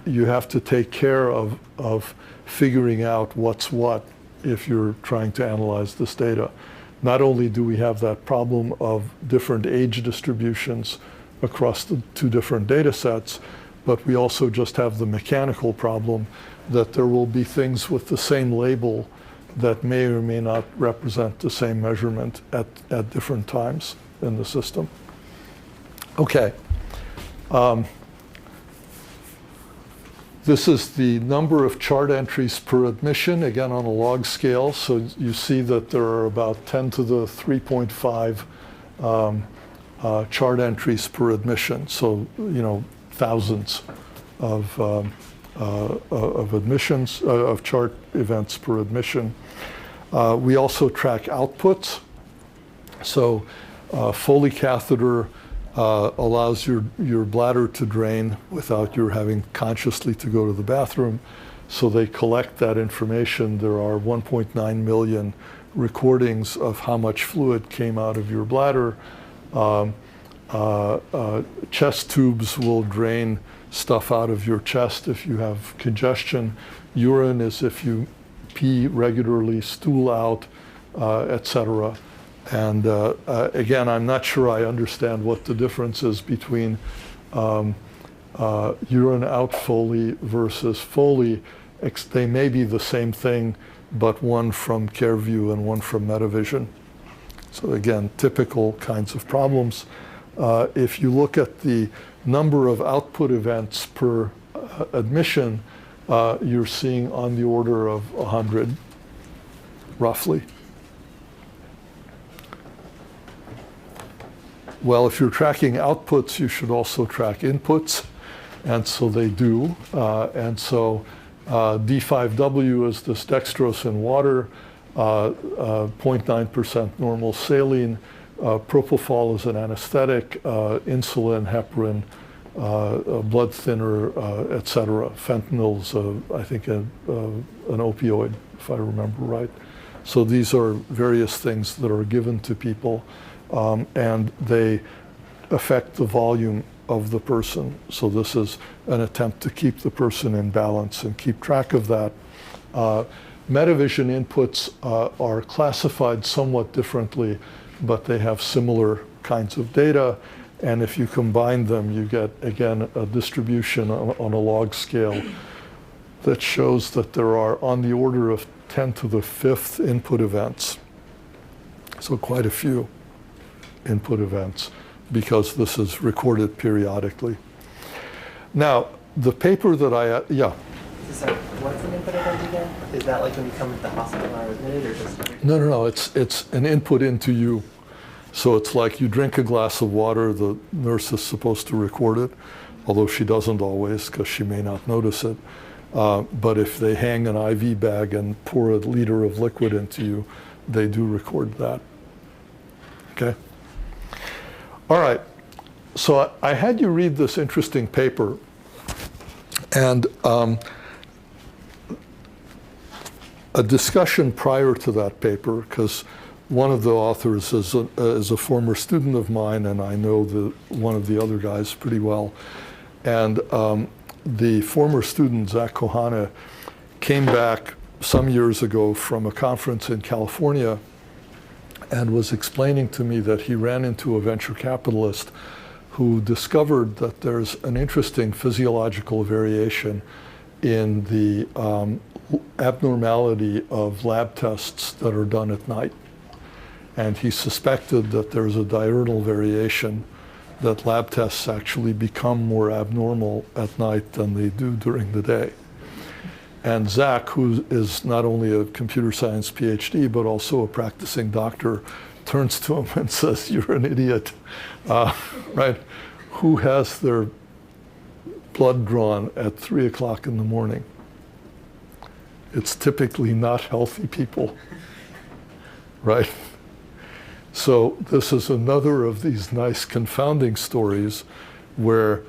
you have to take care of figuring out what's what if you're trying to analyze this data. Not only do we have that problem of different age distributions across the two different data sets, but we also just have the mechanical problem that there will be things with the same label that may or may not represent the same measurement at different times in the system. Okay. This is the number of chart entries per admission, again on a log scale. So you see that there are about 10 to the 3.5 chart entries per admission. So, you know, thousands of admissions, of chart events per admission. We also track outputs. So Foley catheter allows your bladder to drain without your having consciously to go to the bathroom. So they collect that information. There are 1.9 million recordings of how much fluid came out of your bladder. Chest tubes will drain stuff out of your chest if you have congestion. Urine is if you pee regularly, stool out, etc. And again, I'm not sure I understand what the difference is between urine out Foley versus Foley. They may be the same thing, but one from CareView and one from MetaVision. So again, typical kinds of problems. If you look at the number of output events per admission, you're seeing on the order of 100, roughly. Well, if you're tracking outputs, you should also track inputs, and so they do. And so D5W is this dextrose in water, 0.9% normal saline, propofol is an anesthetic, insulin, heparin, blood thinner, etc. Fentanyl's, I think, an opioid, if I remember right. So these are various things that are given to people, and they affect the volume of the person. So this is an attempt to keep the person in balance and keep track of that. MetaVision inputs are classified somewhat differently, but they have similar kinds of data. And if you combine them, you get, again, a distribution on a log scale that shows that there are on the order of 10 to the 5th input events. So quite a few input events, because this is recorded periodically. Now, the paper that So what's an input event again? Is that like when you come to the hospital and are admitted, or just? No, it's an input into you. So it's like you drink a glass of water, the nurse is supposed to record it, although she doesn't always, because she may not notice it. But if they hang an IV bag and pour a liter of liquid into you, they do record that. Okay? All right. So I had you read this interesting paper, and a discussion prior to that paper, because one of the authors is a former student of mine, and I know one of the other guys pretty well. And the former student, Zach Kohane, came back some years ago from a conference in California and was explaining to me that he ran into a venture capitalist who discovered that there's an interesting physiological variation in the abnormality of lab tests that are done at night. And he suspected that there's a diurnal variation, that lab tests actually become more abnormal at night than they do during the day. And Zach, who is not only a computer science PhD, but also a practicing doctor, turns to him and says, "You're an idiot," right? Who has their blood drawn at 3 o'clock in the morning? It's typically not healthy people, right? So this is another of these nice confounding stories where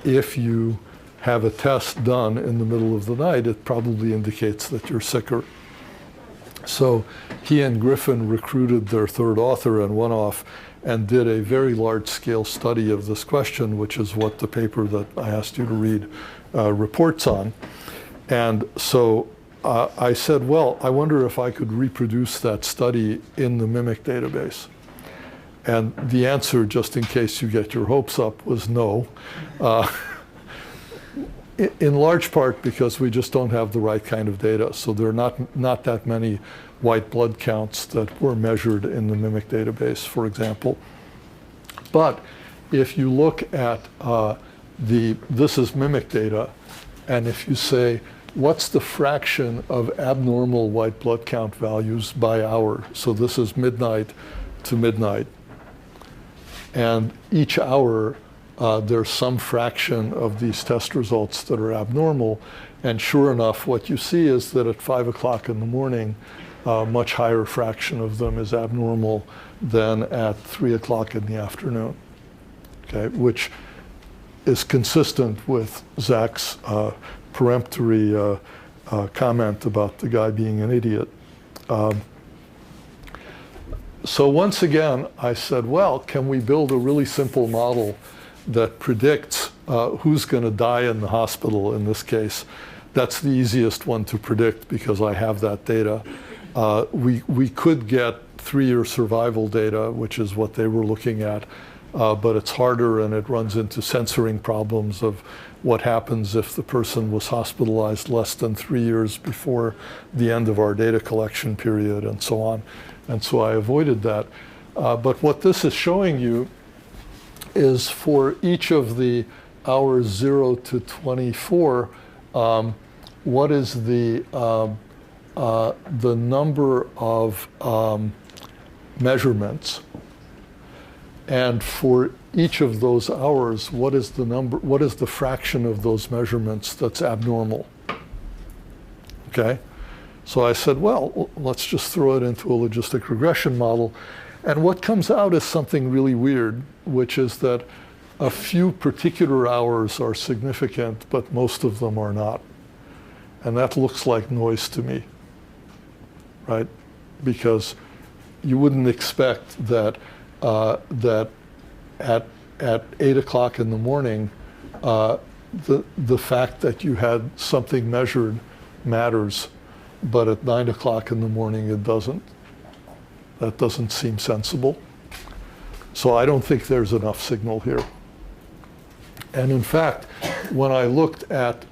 if you have a test done in the middle of the night, it probably indicates that you're sicker. So he and Griffin recruited their third author and went off and did a very large-scale study of this question, which is what the paper that I asked you to read reports on. And so I said, well, I wonder if I could reproduce that study in the MIMIC database. And the answer, just in case you get your hopes up, was no. In large part because we just don't have the right kind of data. So there are not that many white blood counts that were measured in the MIMIC database, for example. But if you look at this is MIMIC data, and if you say, what's the fraction of abnormal white blood count values by hour? So this is midnight to midnight. And each hour, there's some fraction of these test results that are abnormal. And sure enough, what you see is that at 5 o'clock in the morning, a much higher fraction of them is abnormal than at 3 o'clock in the afternoon, okay? Which is consistent with Zach's peremptory comment about the guy being an idiot. So once again, I said, well, can we build a really simple model that predicts who's going to die in the hospital in this case? That's the easiest one to predict because I have that data. We could get 3-year survival data, which is what they were looking at, but it's harder and it runs into censoring problems of what happens if the person was hospitalized less than 3 years before the end of our data collection period and so on. And so I avoided that. But what this is showing you is for each of the hours 0 to 24, what is the number of measurements, and for each of those hours, what is the fraction of those measurements that's abnormal? Okay, so I said, well, let's just throw it into a logistic regression model, and what comes out is something really weird, which is that a few particular hours are significant, but most of them are not, and that looks like noise to me, right? Because you wouldn't expect that that at 8 o'clock in the morning, the fact that you had something measured matters, but at 9 o'clock in the morning it doesn't. That doesn't seem sensible. So I don't think there's enough signal here. And in fact, when I looked at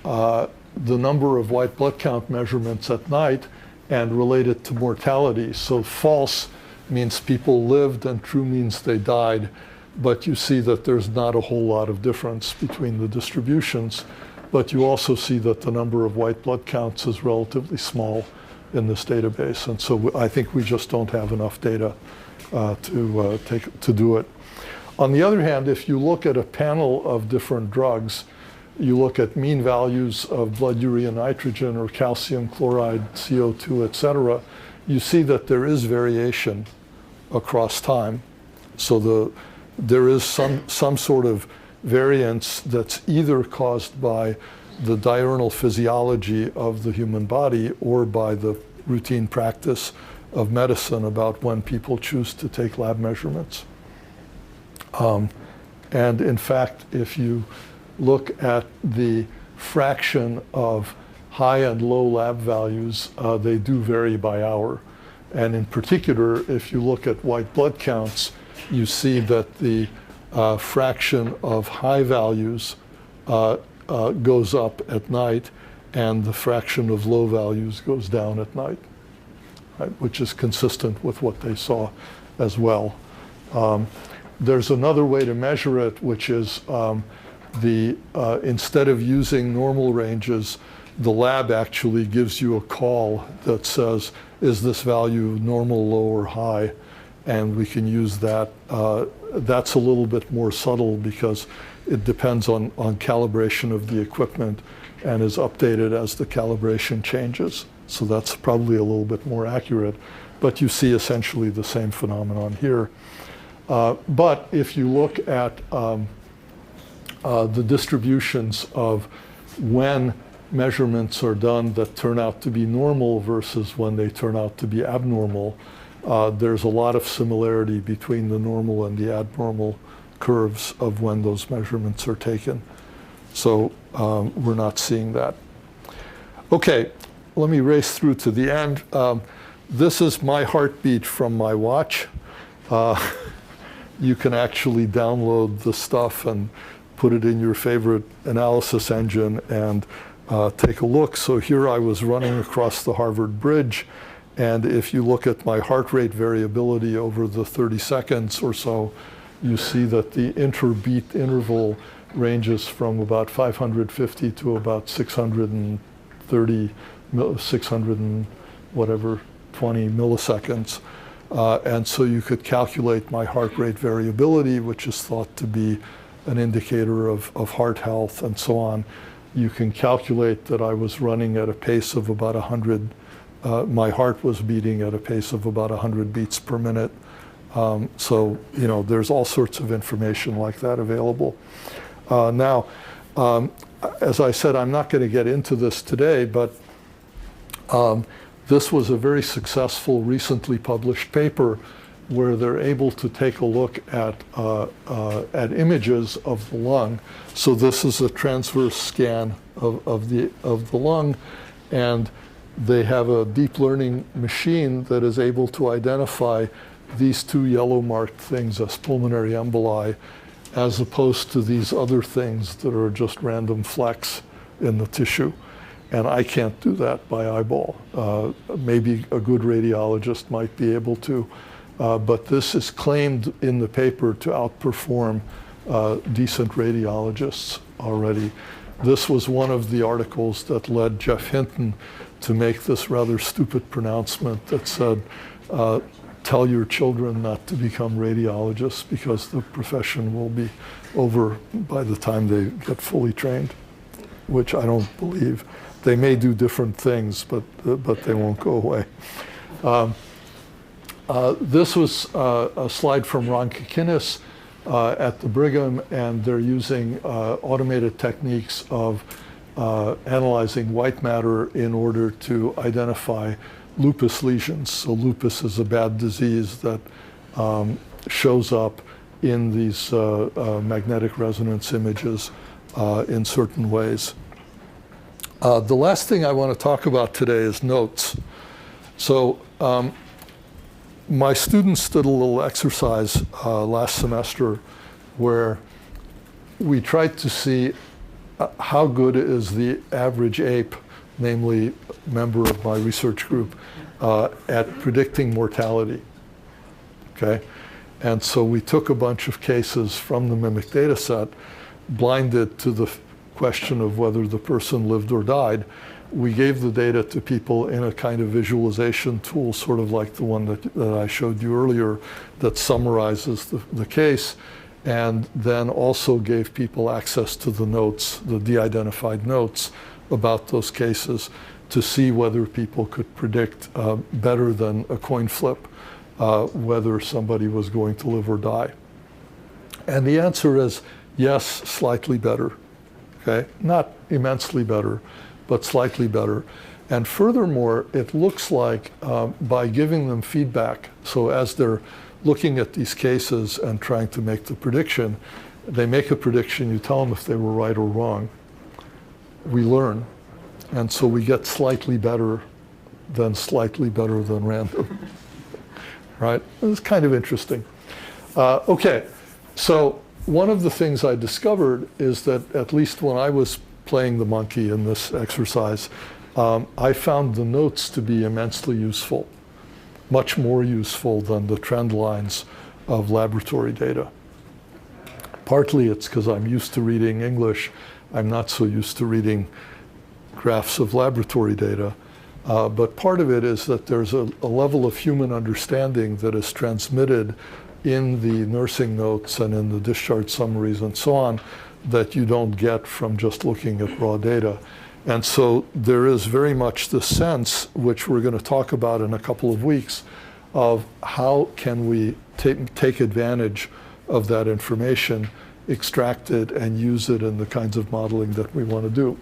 the number of white blood count measurements at night and relate it to mortality. So false means people lived and true means they died. But you see that there's not a whole lot of difference between the distributions. But you also see that the number of white blood counts is relatively small in this database. And so I think we just don't have enough data to do it. On the other hand, if you look at a panel of different drugs, you look at mean values of blood urea nitrogen or calcium chloride, CO2, et cetera, you see that there is variation across time. So there is some sort of variance that's either caused by the diurnal physiology of the human body or by the routine practice of medicine about when people choose to take lab measurements. And in fact, if you look at the fraction of high and low lab values, they do vary by hour. And in particular, if you look at white blood counts, you see that the fraction of high values goes up at night, and the fraction of low values goes down at night, right? Which is consistent with what they saw as well. There's another way to measure it, which is instead of using normal ranges, the lab actually gives you a call that says, is this value normal, low, or high? And we can use that. That's a little bit more subtle because it depends on calibration of the equipment and is updated as the calibration changes. So that's probably a little bit more accurate. But you see essentially the same phenomenon here. But if you look at the distributions of when measurements are done that turn out to be normal versus when they turn out to be abnormal, there's a lot of similarity between the normal and the abnormal curves of when those measurements are taken. So we're not seeing that. Okay, let me race through to the end. This is my heartbeat from my watch. You can actually download the stuff and put it in your favorite analysis engine and take a look. So here I was running across the Harvard Bridge, and if you look at my heart rate variability over the 30 seconds or so, you see that the interbeat interval ranges from about 550 to about 630, 600 and whatever, 20 milliseconds. And so you could calculate my heart rate variability, which is thought to be an indicator of heart health and so on. You can calculate that I was running at a pace of about 100, my heart was beating at a pace of about 100 beats per minute. So, you know, there's all sorts of information like that available. Now, as I said, I'm not going to get into this today, but this was a very successful, recently published paper where they're able to take a look at images of the lung. So this is a transverse scan of the lung, and they have a deep learning machine that is able to identify these two yellow marked things as pulmonary emboli, as opposed to these other things that are just random flecks in the tissue. And I can't do that by eyeball. Maybe a good radiologist might be able to. But this is claimed in the paper to outperform decent radiologists already. This was one of the articles that led Jeff Hinton to make this rather stupid pronouncement that said, tell your children not to become radiologists because the profession will be over by the time they get fully trained, which I don't believe. They may do different things, but they won't go away. This was a slide from Ron Kikinis at the Brigham, and they're using automated techniques of analyzing white matter in order to identify lupus lesions. So lupus is a bad disease that shows up in these magnetic resonance images in certain ways. The last thing I want to talk about today is notes. So my students did a little exercise last semester where we tried to see how good is the average ape, namely member of my research group, at predicting mortality? Okay, and so we took a bunch of cases from the MIMIC data set, blinded to the question of whether the person lived or died. We gave the data to people in a kind of visualization tool, sort of like the one that I showed you earlier, that summarizes the case, and then also gave people access to the notes, the de-identified notes about those cases, to see whether people could predict better than a coin flip whether somebody was going to live or die. And the answer is yes, slightly better. Okay, not immensely better, but slightly better. And furthermore, it looks like by giving them feedback, so as they're looking at these cases and trying to make the prediction, they make a prediction, you tell them if they were right or wrong. We learn, and so we get slightly better than random, right? It's kind of interesting. Okay, so one of the things I discovered is that at least when I was playing the monkey in this exercise, I found the notes to be immensely useful, much more useful than the trend lines of laboratory data. Partly it's because I'm used to reading English. I'm not so used to reading graphs of laboratory data. But part of it is that there's a level of human understanding that is transmitted in the nursing notes and in the discharge summaries and so on that you don't get from just looking at raw data. And so there is very much the sense, which we're going to talk about in a couple of weeks, of how can we take advantage of that information, extract it, and use it in the kinds of modeling that we want to do.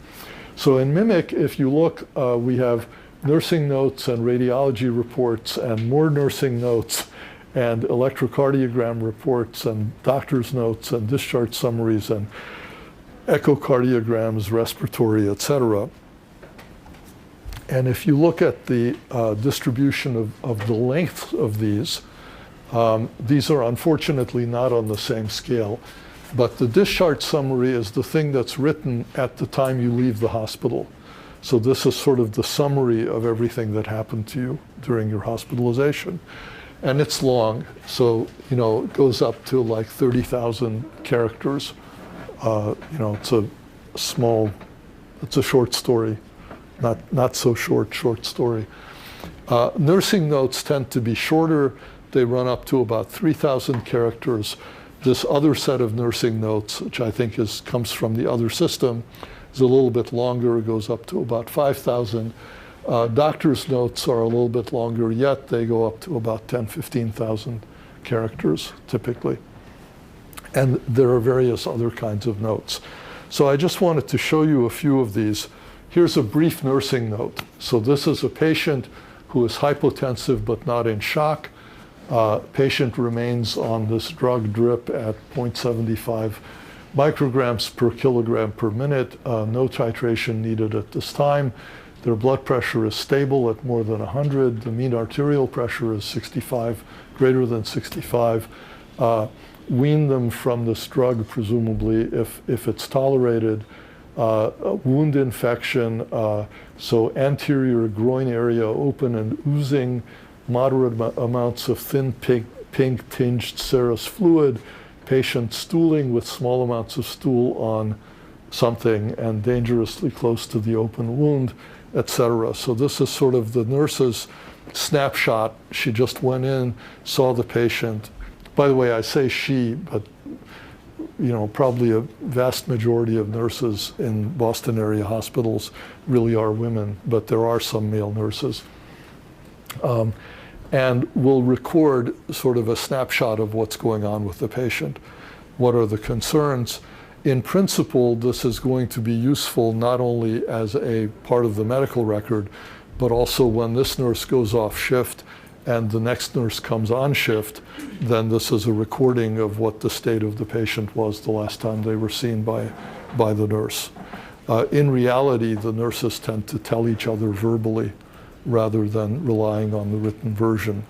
So in MIMIC, if you look, we have nursing notes and radiology reports and more nursing notes and electrocardiogram reports and doctor's notes and discharge summaries and echocardiograms, respiratory, et cetera. And if you look at the distribution of the length of these are unfortunately not on the same scale. But the discharge summary is the thing that's written at the time you leave the hospital. So this is sort of the summary of everything that happened to you during your hospitalization. And it's long, so it goes up to like 30,000 characters. It's a short story, not so short story. Nursing notes tend to be shorter. They run up to about 3,000 characters. This other set of nursing notes, which I think comes from the other system, is a little bit longer. It goes up to about 5,000. Doctor's notes are a little bit longer, yet they go up to about 10,000, 15,000 characters typically. And there are various other kinds of notes. So I just wanted to show you a few of these. Here's a brief nursing note. So this is a patient who is hypotensive but not in shock. Patient remains on this drug drip at 0.75 micrograms per kilogram per minute. No titration needed at this time. Their blood pressure is stable at more than 100. The mean arterial pressure is 65, greater than 65. Wean them from this drug, presumably, if it's tolerated. Wound infection, so anterior groin area open and oozing, moderate amounts of thin pink tinged serous fluid, patient stooling with small amounts of stool on something and dangerously close to the open wound, etc. So this is sort of the nurse's snapshot. She just went in, saw the patient. By the way, I say she, but probably a vast majority of nurses in Boston area hospitals really are women, but there are some male nurses. And we'll record sort of a snapshot of what's going on with the patient. What are the concerns? In principle, this is going to be useful not only as a part of the medical record, but also when this nurse goes off shift and the next nurse comes on shift, then this is a recording of what the state of the patient was the last time they were seen by the nurse. In reality, the nurses tend to tell each other verbally rather than relying on the written version.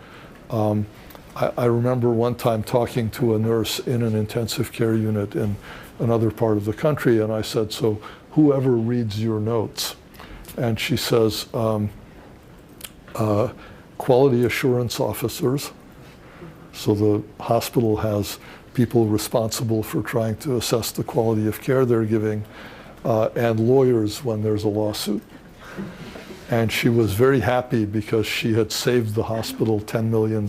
I remember one time talking to a nurse in an intensive care unit in another part of the country. And I said, so whoever reads your notes? And she says, quality assurance officers. So the hospital has people responsible for trying to assess the quality of care they're giving, and lawyers when there's a lawsuit. And she was very happy because she had saved the hospital $10 million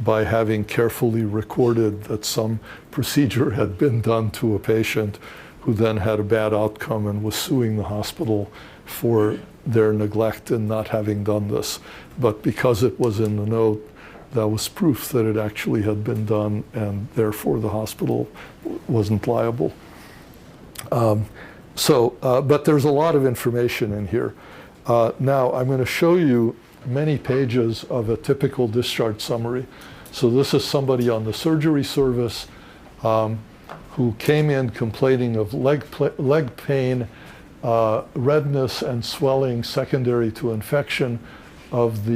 by having carefully recorded that some procedure had been done to a patient who then had a bad outcome and was suing the hospital for their neglect in not having done this. But because it was in the note, that was proof that it actually had been done, and therefore the hospital wasn't liable. But there's a lot of information in here. Now I'm going to show you many pages of a typical discharge summary. So this is somebody on the surgery service who came in complaining of leg pain, redness and swelling secondary to infection of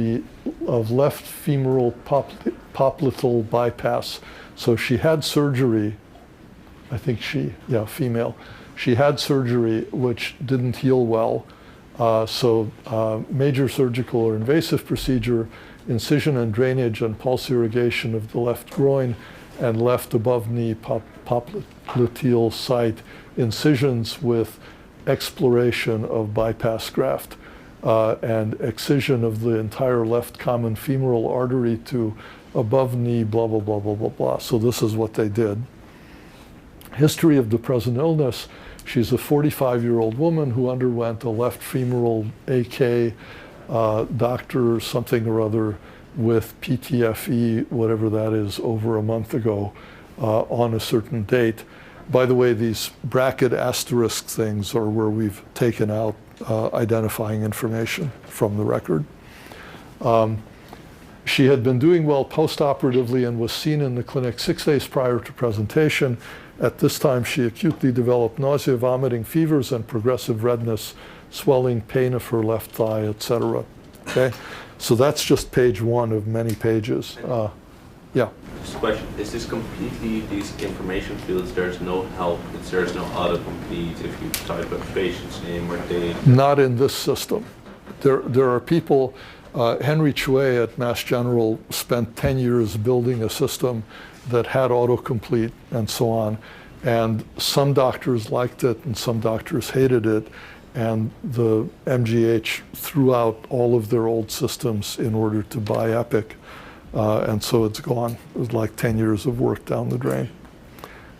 left femoral popliteal bypass. So she had surgery, I think female. She had surgery which didn't heal well. Major surgical or invasive procedure, incision and drainage and pulse irrigation of the left groin and left above knee popliteal site, incisions with exploration of bypass graft, and excision of the entire left common femoral artery to above knee, blah, blah, blah, blah, blah, blah. So this is what they did. History of the present illness. She's a 45-year-old woman who underwent a left femoral AK doctor something or other with PTFE, whatever that is, over a month ago on a certain date. By the way, these bracket asterisk things are where we've taken out identifying information from the record. She had been doing well postoperatively and was seen in the clinic 6 days prior to presentation. At this time, she acutely developed nausea, vomiting, fevers, and progressive redness, swelling, pain of her left thigh, etc. Okay, so that's just page 1 of many pages. Yeah. Just a question, is this completely these information fields, there's no help, there's no autocomplete if you type a patient's name or date? Not in this system. There are people, Henry Chue at Mass General spent 10 years building a system that had autocomplete and so on. And some doctors liked it and some doctors hated it. And the MGH threw out all of their old systems in order to buy Epic. And so it's gone. It was like 10 years of work down the drain.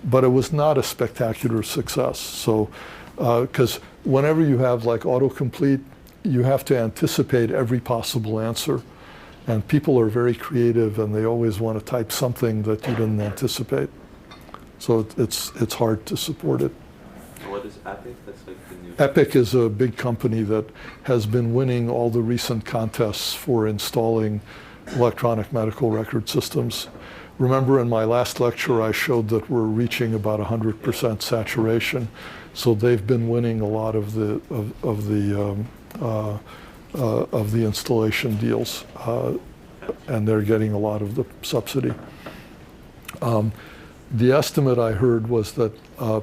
But it was not a spectacular success. So, because whenever you have like autocomplete, you have to anticipate every possible answer. And people are very creative and they always want to type something that you didn't anticipate. So it's hard to support it. What is Epic? That's like the new... Epic is a big company that has been winning all the recent contests for installing electronic medical record systems. Remember in my last lecture I showed that we're reaching about 100% saturation. So they've been winning a lot of the installation deals, and they're getting a lot of the subsidy. The estimate I heard was that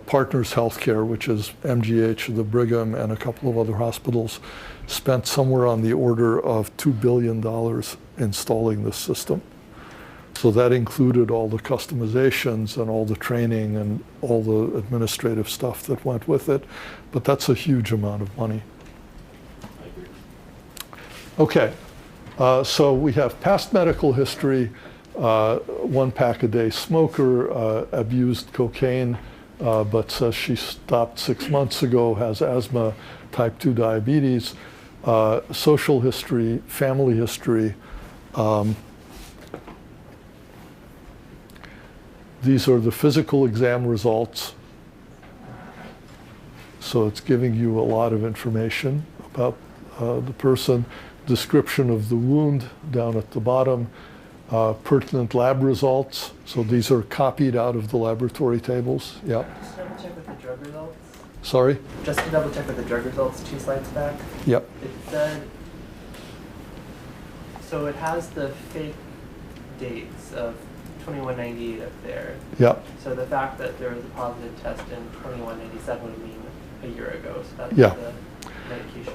Partners Healthcare, which is MGH, the Brigham, and a couple of other hospitals, spent somewhere on the order of $2 billion installing this system. So that included all the customizations and all the training and all the administrative stuff that went with it. But that's a huge amount of money. Okay, so we have past medical history, 1 pack a day smoker, abused cocaine, but says she stopped 6 months ago, has asthma, type 2 diabetes, social history, family history. These are the physical exam results. So it's giving you a lot of information about the person. Description of the wound down at the bottom, pertinent lab results. So these are copied out of the laboratory tables. Yeah. Just double check with the drug results. Sorry? Just to double check with the drug results 2 slides back. Yep. It said, so it has the fake dates of 2198 up there. Yeah, So the fact that there was a positive test in 2197 would mean a year ago. So that's Yeah. the medication.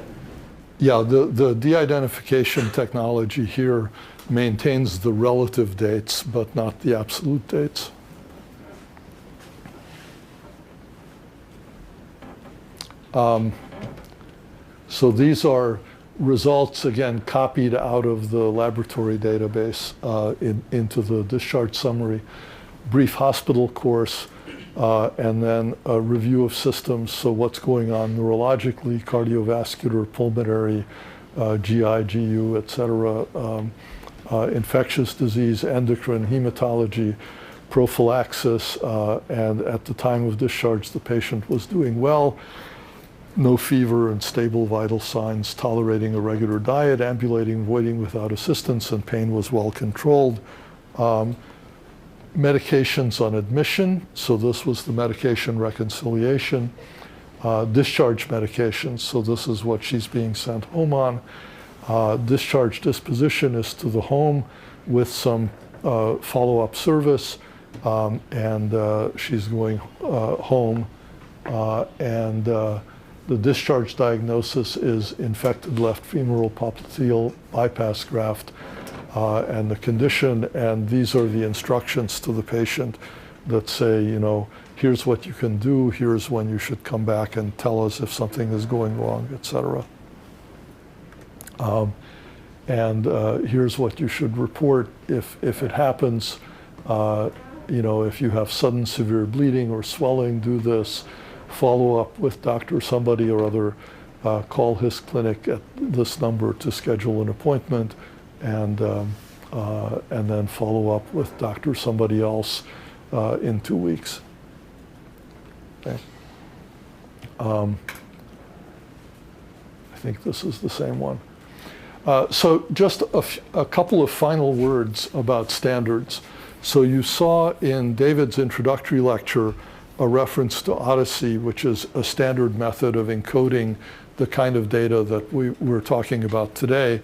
yeah. The de-identification technology here maintains the relative dates, but not the absolute dates. So these are results, again, copied out of the laboratory database into the discharge summary, brief hospital course, and then a review of systems. So what's going on neurologically, cardiovascular, pulmonary, GI, GU, et cetera, infectious disease, endocrine, hematology, prophylaxis, and at the time of discharge, the patient was doing well. No fever and stable vital signs, tolerating a regular diet, ambulating, voiding without assistance, and pain was well controlled. Medications on admission, so this was the medication reconciliation. Discharge medications, so this is what she's being sent home on. Discharge disposition is to the home with some follow-up service, and she's going home, and the discharge diagnosis is infected left femoral popliteal bypass graft, and the condition, and these are the instructions to the patient that say, you know, here's what you can do, here's when you should come back and tell us if something is going wrong, et cetera. And here's what you should report if it happens. You know, if you have sudden severe bleeding or swelling, do this. Follow up with doctor somebody or other, call his clinic at this number to schedule an appointment, and then follow up with doctor somebody else in 2 weeks. Okay. I think this is the same one. So just a couple of final words about standards. So you saw in David's introductory lecture a reference to Odyssey, which is a standard method of encoding the kind of data that we're talking about today.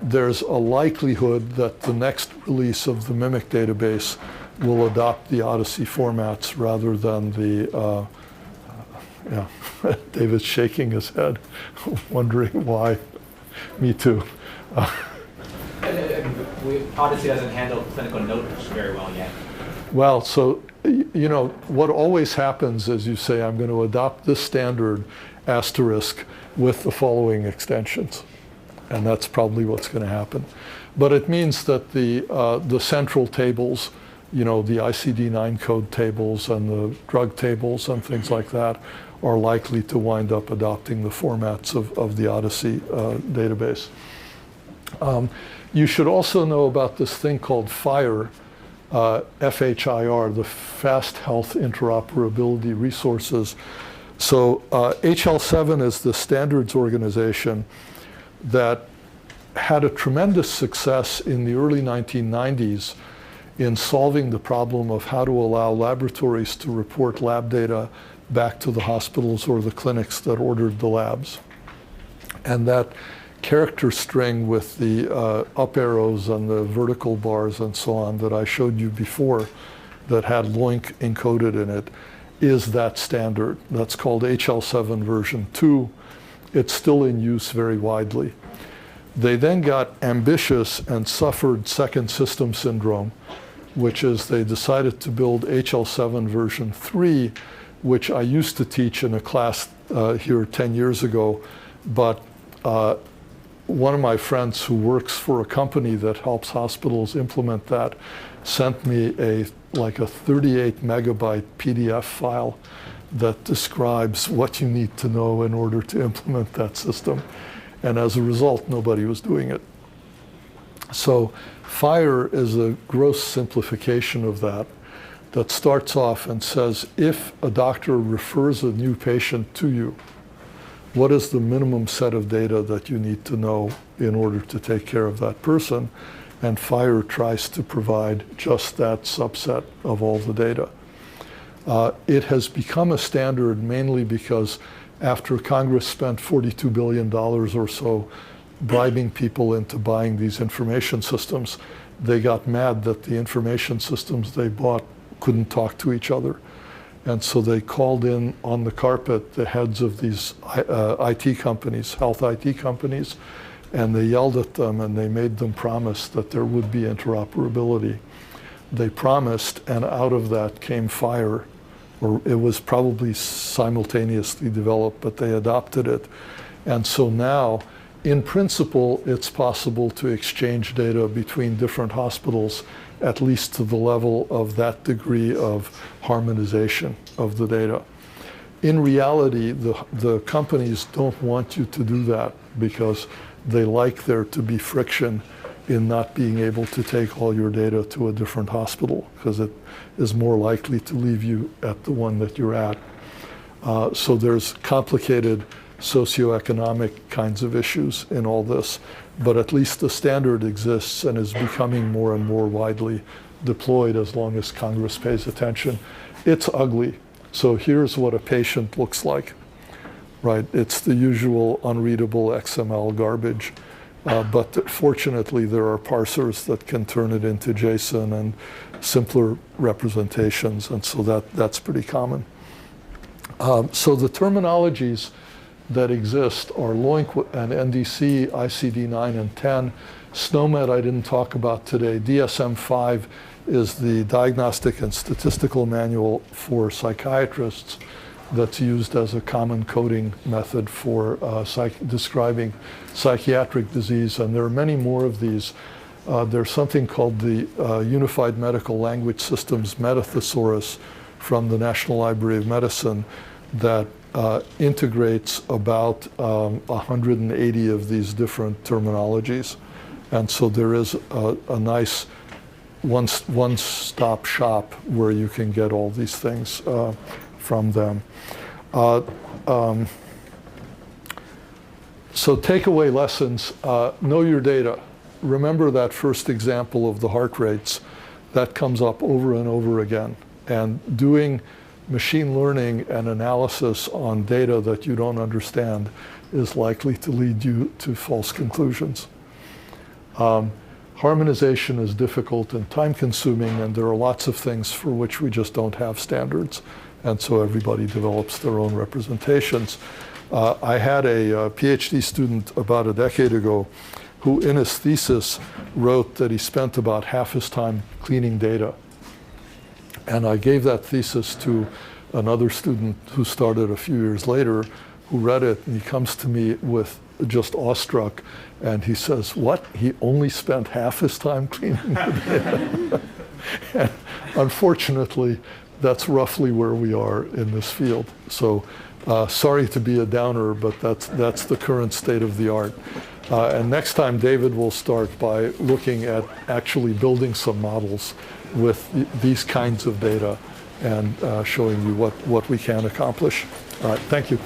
There's a likelihood that the next release of the MIMIC database will adopt the Odyssey formats rather than the, yeah, David's shaking his head, wondering why. Me too. Odyssey doesn't handle clinical notes very well yet. Well, so, you know, what always happens is you say, I'm going to adopt this standard asterisk with the following extensions. And that's probably what's going to happen. But it means that the central tables, you know, the ICD-9 code tables and the drug tables and things like that are likely to wind up adopting the formats of the Odyssey database. You should also know about this thing called FHIR, FHIR, the Fast Health Interoperability Resources. So HL7 is the standards organization that had a tremendous success in the early 1990s in solving the problem of how to allow laboratories to report lab data back to the hospitals or the clinics that ordered the labs. And that character string with the up arrows and the vertical bars and so on that I showed you before that had LOINC encoded in it is that standard. That's called HL7 version 2. It's still in use very widely. They then got ambitious and suffered second system syndrome, which is they decided to build HL7 version 3, which I used to teach in a class here 10 years ago, but one of my friends who works for a company that helps hospitals implement that sent me like a 38 megabyte PDF file that describes what you need to know in order to implement that system. And as a result, nobody was doing it. So FHIR is a gross simplification of that starts off and says, if a doctor refers a new patient to you, what is the minimum set of data that you need to know in order to take care of that person? And FHIR tries to provide just that subset of all the data. It has become a standard mainly because after Congress spent $42 billion or so bribing people into buying these information systems, they got mad that the information systems they bought couldn't talk to each other. And so they called in on the carpet the heads of these IT companies, health IT companies, and they yelled at them and they made them promise that there would be interoperability. They promised, and out of that came FHIR, or it was probably simultaneously developed, but they adopted it. And so now, in principle, it's possible to exchange data between different hospitals, at least to the level of that degree of harmonization of the data. In reality, the companies don't want you to do that because they like there to be friction in not being able to take all your data to a different hospital, because it is more likely to leave you at the one that you're at. So there's complicated socioeconomic kinds of issues in all this, but at least the standard exists and is becoming more and more widely deployed as long as Congress pays attention. It's ugly. So here's what a patient looks like, right? It's the usual unreadable XML garbage, but fortunately there are parsers that can turn it into JSON and simpler representations, and so that's pretty common. So the terminologies that exist are LOINC and NDC, ICD-9 and 10. SNOMED I didn't talk about today. DSM-5 is the Diagnostic and Statistical Manual for psychiatrists that's used as a common coding method for describing psychiatric disease, and there are many more of these. There's something called the Unified Medical Language Systems Metathesaurus from the National Library of Medicine that integrates about 180 of these different terminologies. And so there is a nice one-stop shop where you can get all these things from them. So takeaway lessons, know your data. Remember that first example of the heart rates. That comes up over and over again. And doing machine learning and analysis on data that you don't understand is likely to lead you to false conclusions. Harmonization is difficult and time-consuming, and there are lots of things for which we just don't have standards, and so everybody develops their own representations. I had a PhD student about a decade ago who in his thesis wrote that he spent about half his time cleaning data. And I gave that thesis to another student who started a few years later, who read it, and he comes to me with just awestruck, and he says, what? He only spent half his time cleaning the data? And unfortunately, that's roughly where we are in this field. So sorry to be a downer, but that's the current state of the art. And next time, David will start by looking at actually building some models with these kinds of data and showing you what we can accomplish. All right, thank you.